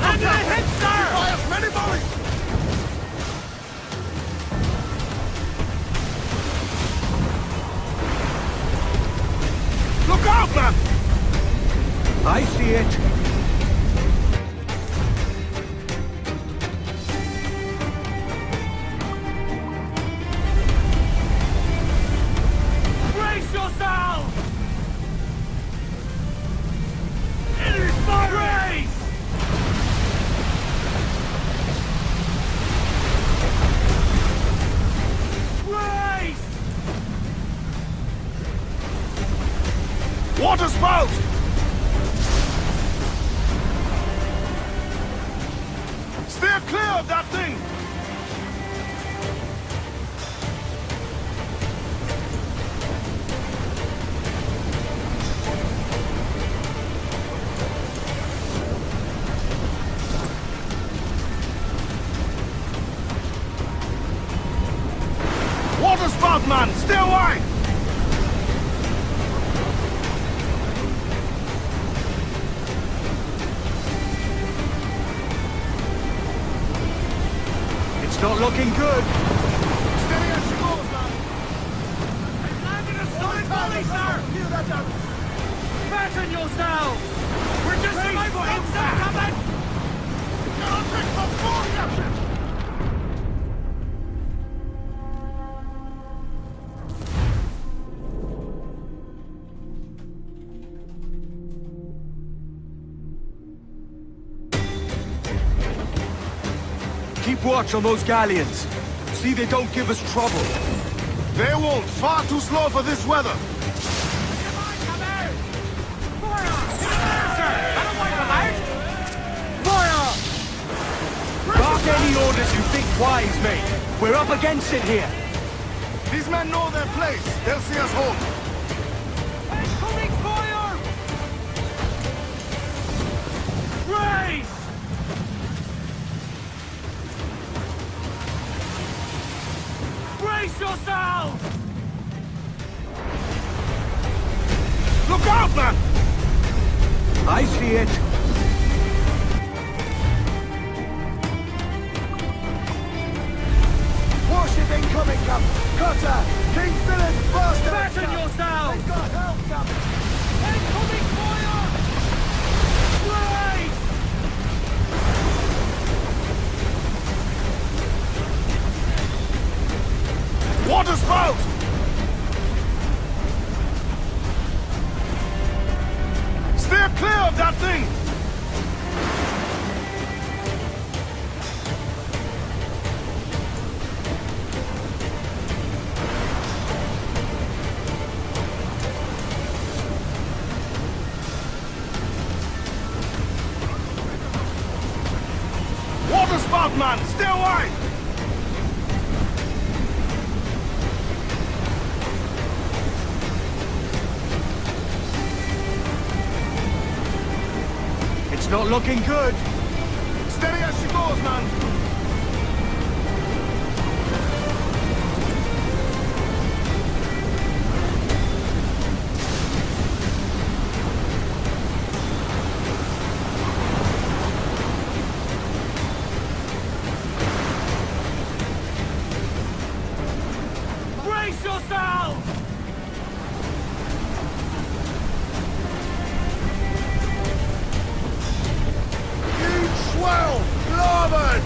Under the hit, sir! Fires many volleys! Look out, man! I see it. Brace yourself! Enemy's firing! Brace! Water spout! Steer clear of that thing! Water spout, man! Stay wide! It's not looking good. Steady as she goes, man! Landed a solid volley, sir! Hear that down! Fasten yourselves! We're just surviving inside coming! Cannot take much more, Captain! Keep watch on those galleons. See they don't give us trouble. They won't. Far too slow for this weather. Bark any orders you think wise, mate. We're up against it here. These men know their place. They'll see us home. Incoming fire! Brace! Brace yourself! Look out, man! I see it. Warship incoming, Captain! Cutter! King Philip! Faster! Fasten yourselves! They've got help, Captain! Incoming fire! Brace! Water spout! Steer clear of that thing! Water spout, man! Stay wide! It's not looking good. Steady as she goes, man! Brace yourselves! Huge swell! Larboard!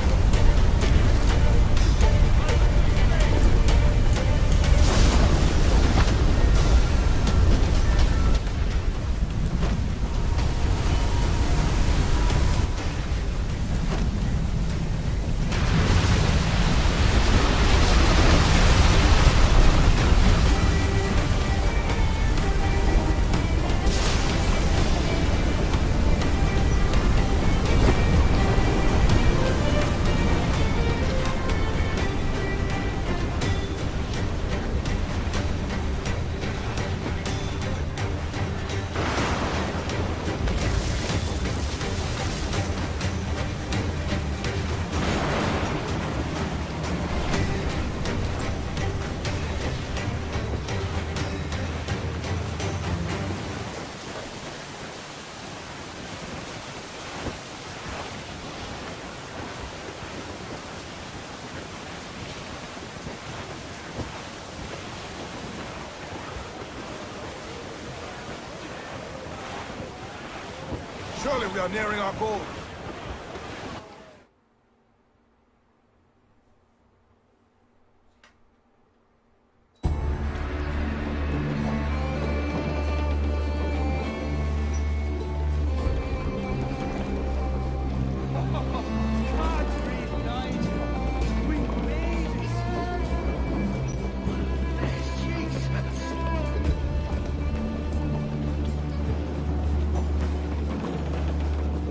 Surely we are nearing our goal.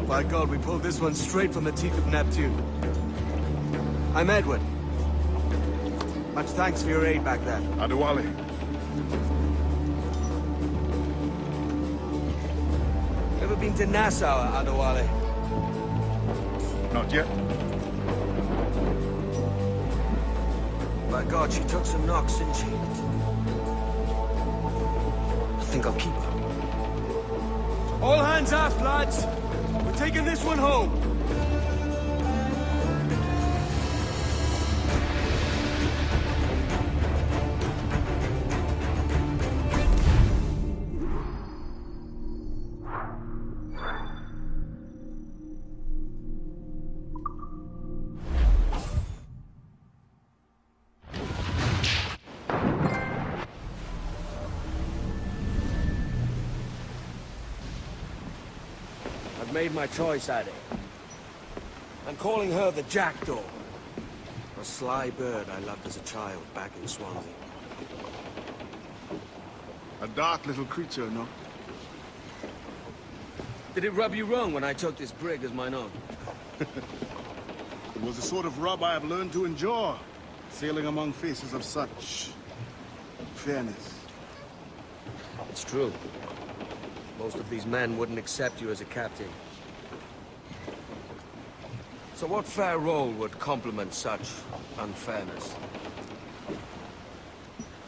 By God, we pulled this one straight from the teeth of Neptune. I'm Edward. Much thanks for your aid back there. Adewale. Ever been to Nassau, Adewale? Not yet. By God, she took some knocks, didn't she? I think I'll keep her. All hands aft, lads! We're taking this one home! I've made my choice, Addy. I'm calling her the Jackdaw. A sly bird I loved as a child back in Swansea. A dark little creature, no? Did it rub you wrong when I took this brig as mine own? It was the sort of rub I have learned to endure, sailing among faces of such fairness. It's true. Most of these men wouldn't accept you as a captain. So what fair role would complement such unfairness?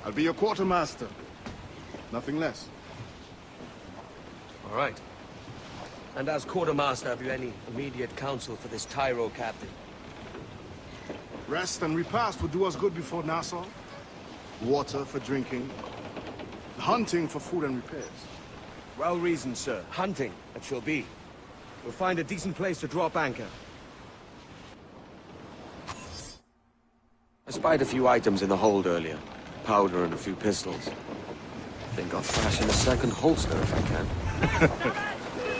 I'll be your quartermaster. Nothing less. All right. And as quartermaster, have you any immediate counsel for this tyro captain? Rest and repast would do us good before Nassau. Water for drinking. Hunting for food and repairs. Well reasoned, sir. Hunting, it shall be. We'll find a decent place to drop anchor. I spied a few items in the hold earlier. Powder and a few pistols. Think I'll fashion a second holster if I can.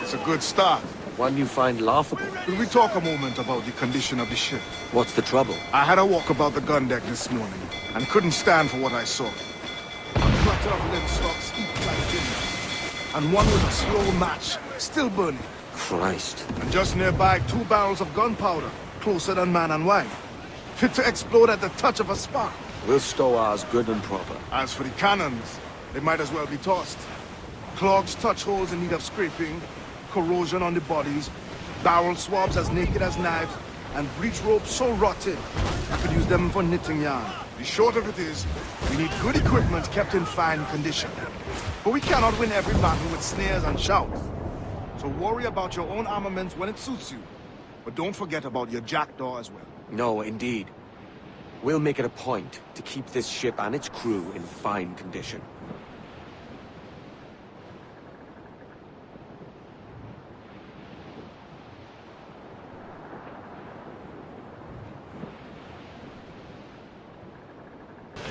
It's a good start. One you find laughable. Will we talk a moment about the condition of the ship? What's the trouble? I had a walk about the gun deck this morning, and couldn't stand for what I saw. A clutter of linstocks each like tinder, and one with a slow match, still burning. Christ. And just nearby, 2 barrels of gunpowder, closer than man and wife. Fit to explode at the touch of a spark. We'll stow ours good and proper. As for the cannons, they might as well be tossed. Clogs touch holes in need of scraping, corrosion on the bodies, barrel swabs as naked as knives, and breech ropes so rotted, you could use them for knitting yarn. The short of it is, we need good equipment kept in fine condition. But we cannot win every battle with snares and shouts. So worry about your own armaments when it suits you. But don't forget about your jackdaw as well. No, indeed. We'll make it a point to keep this ship and its crew in fine condition.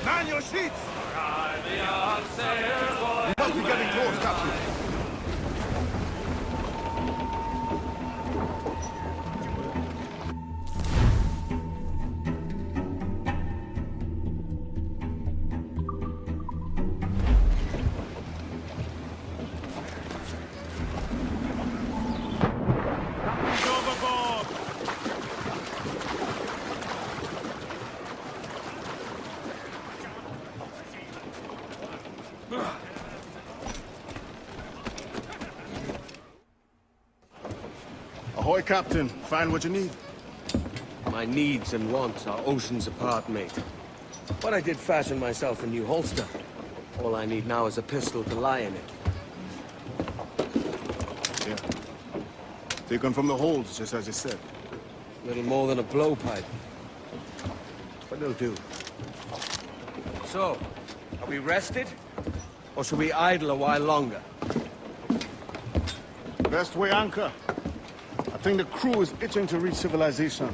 Man your sheets! You must be getting close, Captain. Ahoy, Captain. Find what you need. My needs and wants are oceans apart, mate. But I did fashion myself a new holster. All I need now is a pistol to lie in it. Yeah. Taken from the holds, just as you said. Little more than a blowpipe. But it'll do. So, are we rested? Or should we idle a while longer? Best way anchor. I think the crew is itching to reach civilization.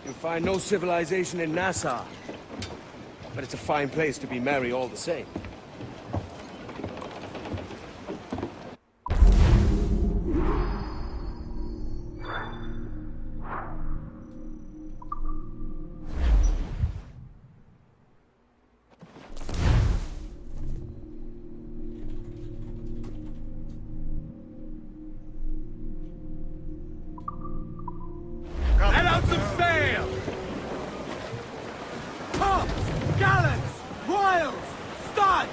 You'll find no civilization in Nassau. But it's a fine place to be merry all the same. Let out some sail! Tops! Gallants! Royals! Studs!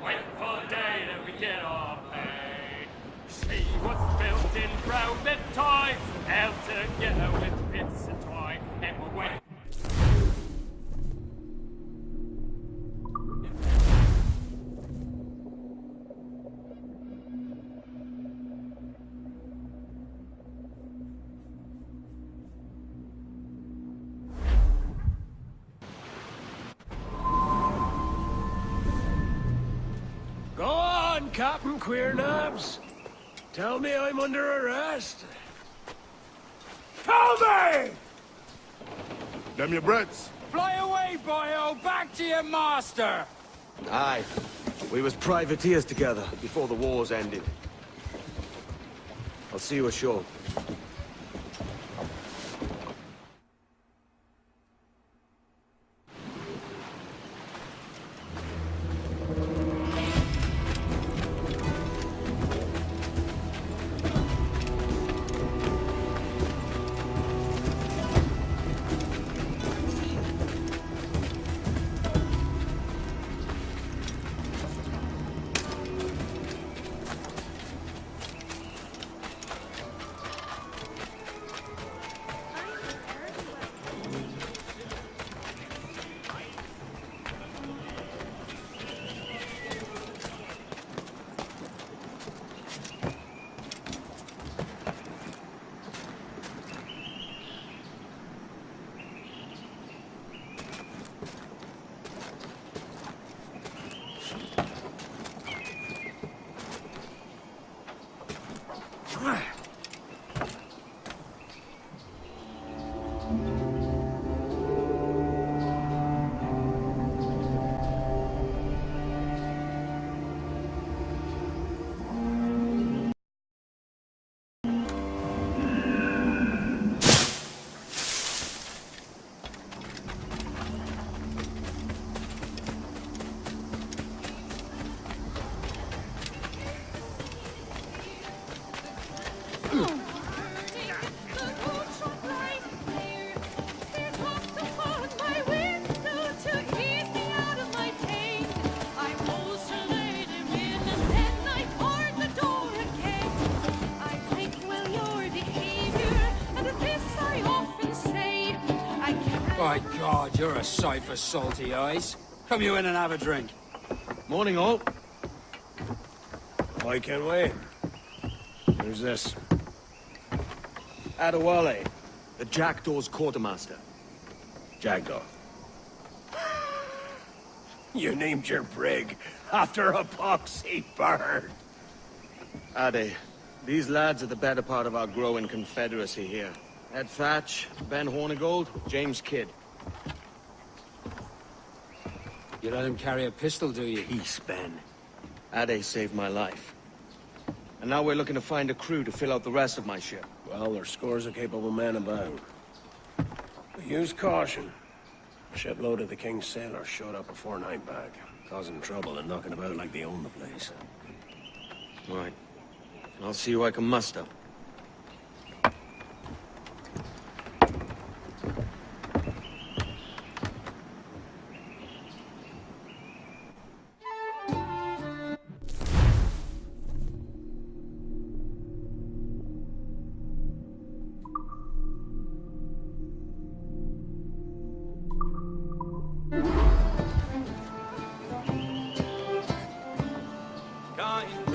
Wait for the day that we get our pay. See what's built in broken toys, held together with bits of toy, and we're waiting. Go on, Captain Queernabs. Tell me I'm under arrest. Tell me! Them your breads. Fly away, boyo! Back to your master! Aye. We was privateers together before the wars ended. I'll see you ashore. By God, you're a sight for salty eyes. Come you in and have a drink. Morning, all. I can wait. Who's this? Adewale, the Jackdaw's quartermaster. Jackdaw. You named your brig after a poxy bird. Ade, these lads are the better part of our growing confederacy here. Ed Thatch, Ben Hornigold, James Kidd. You let him carry a pistol, do you? Peace, Ben. Ade saved my life. And now we're looking to find a crew to fill out the rest of my ship. Well, there's scores of capable men about. But use caution. A shipload of the King's sailors showed up a fortnight back, causing trouble and knocking about like they own the place. Right. I'll see who I can muster.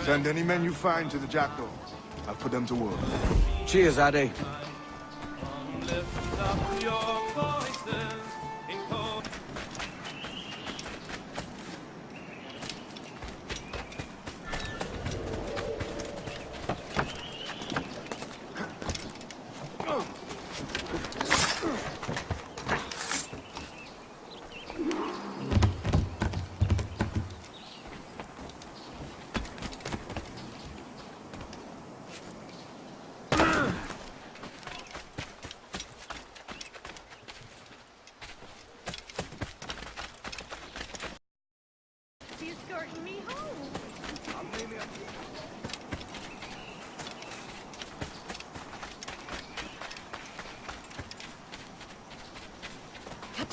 Send any men you find to the Jackdaw. I'll put them to work. Cheers, Ade.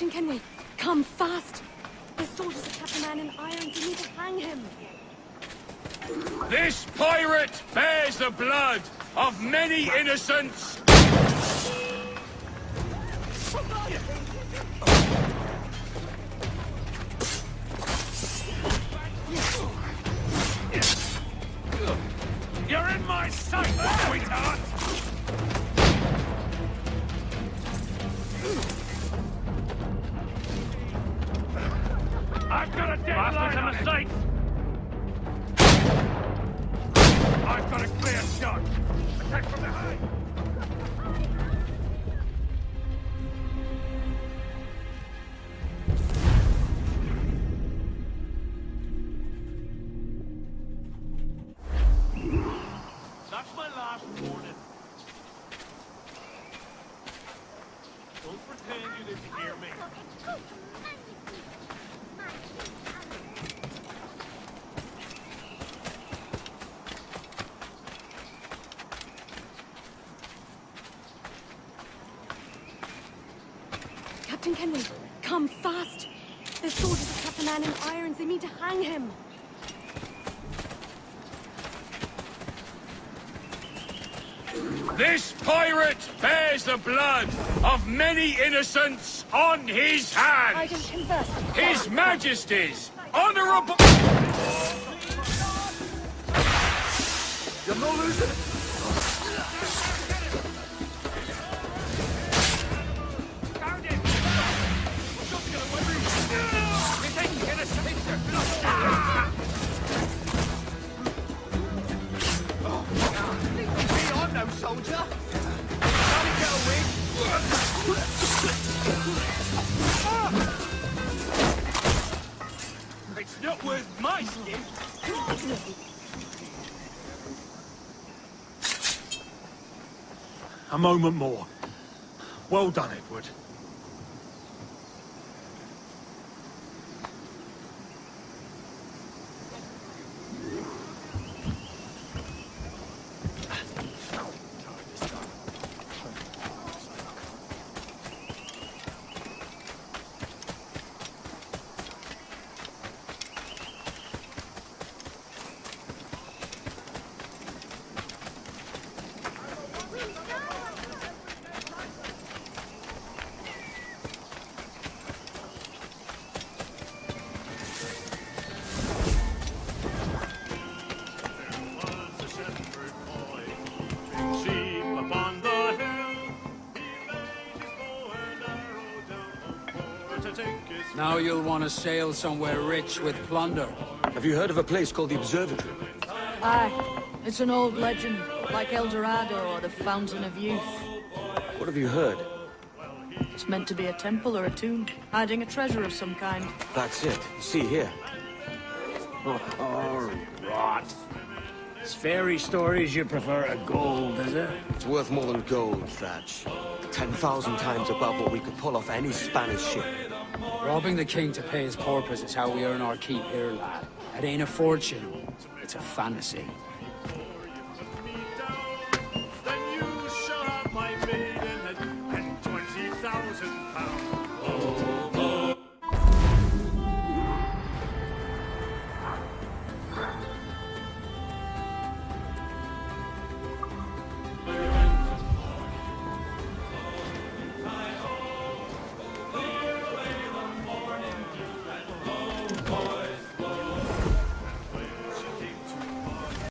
Captain Kenway, come fast! The soldiers have kept a man in irons. You need to hang him. This pirate bears the blood of many innocents. You're in my sight, sweetheart! I've got a deadline on the sight! I've got a clear shot! Attack from behind! That's my last warning. Don't pretend you didn't hear me. Captain Kenway, come fast! The soldiers have kept a man in irons. They mean to hang him. This pirate bears the blood of many innocents on his hands! I can converse. His Majesty's honourable... You're no losing. Soldier! It's not worth my skin! A moment more. Well done, Edward. Now you'll want to sail somewhere rich with plunder. Have you heard of a place called the Observatory? Aye. It's an old legend, like El Dorado or the Fountain of Youth. What have you heard? It's meant to be a temple or a tomb, hiding a treasure of some kind. That's it. See here. Oh, rot. It's fairy stories you prefer to gold, is it? It's worth more than gold, Thatch. 10,000 times above what we could pull off any Spanish ship. Robbing the king to pay his porpoise is how we earn our keep here, lad. It ain't a fortune. It's a fantasy. Then you shall have my maidenhead and 20,000 pounds.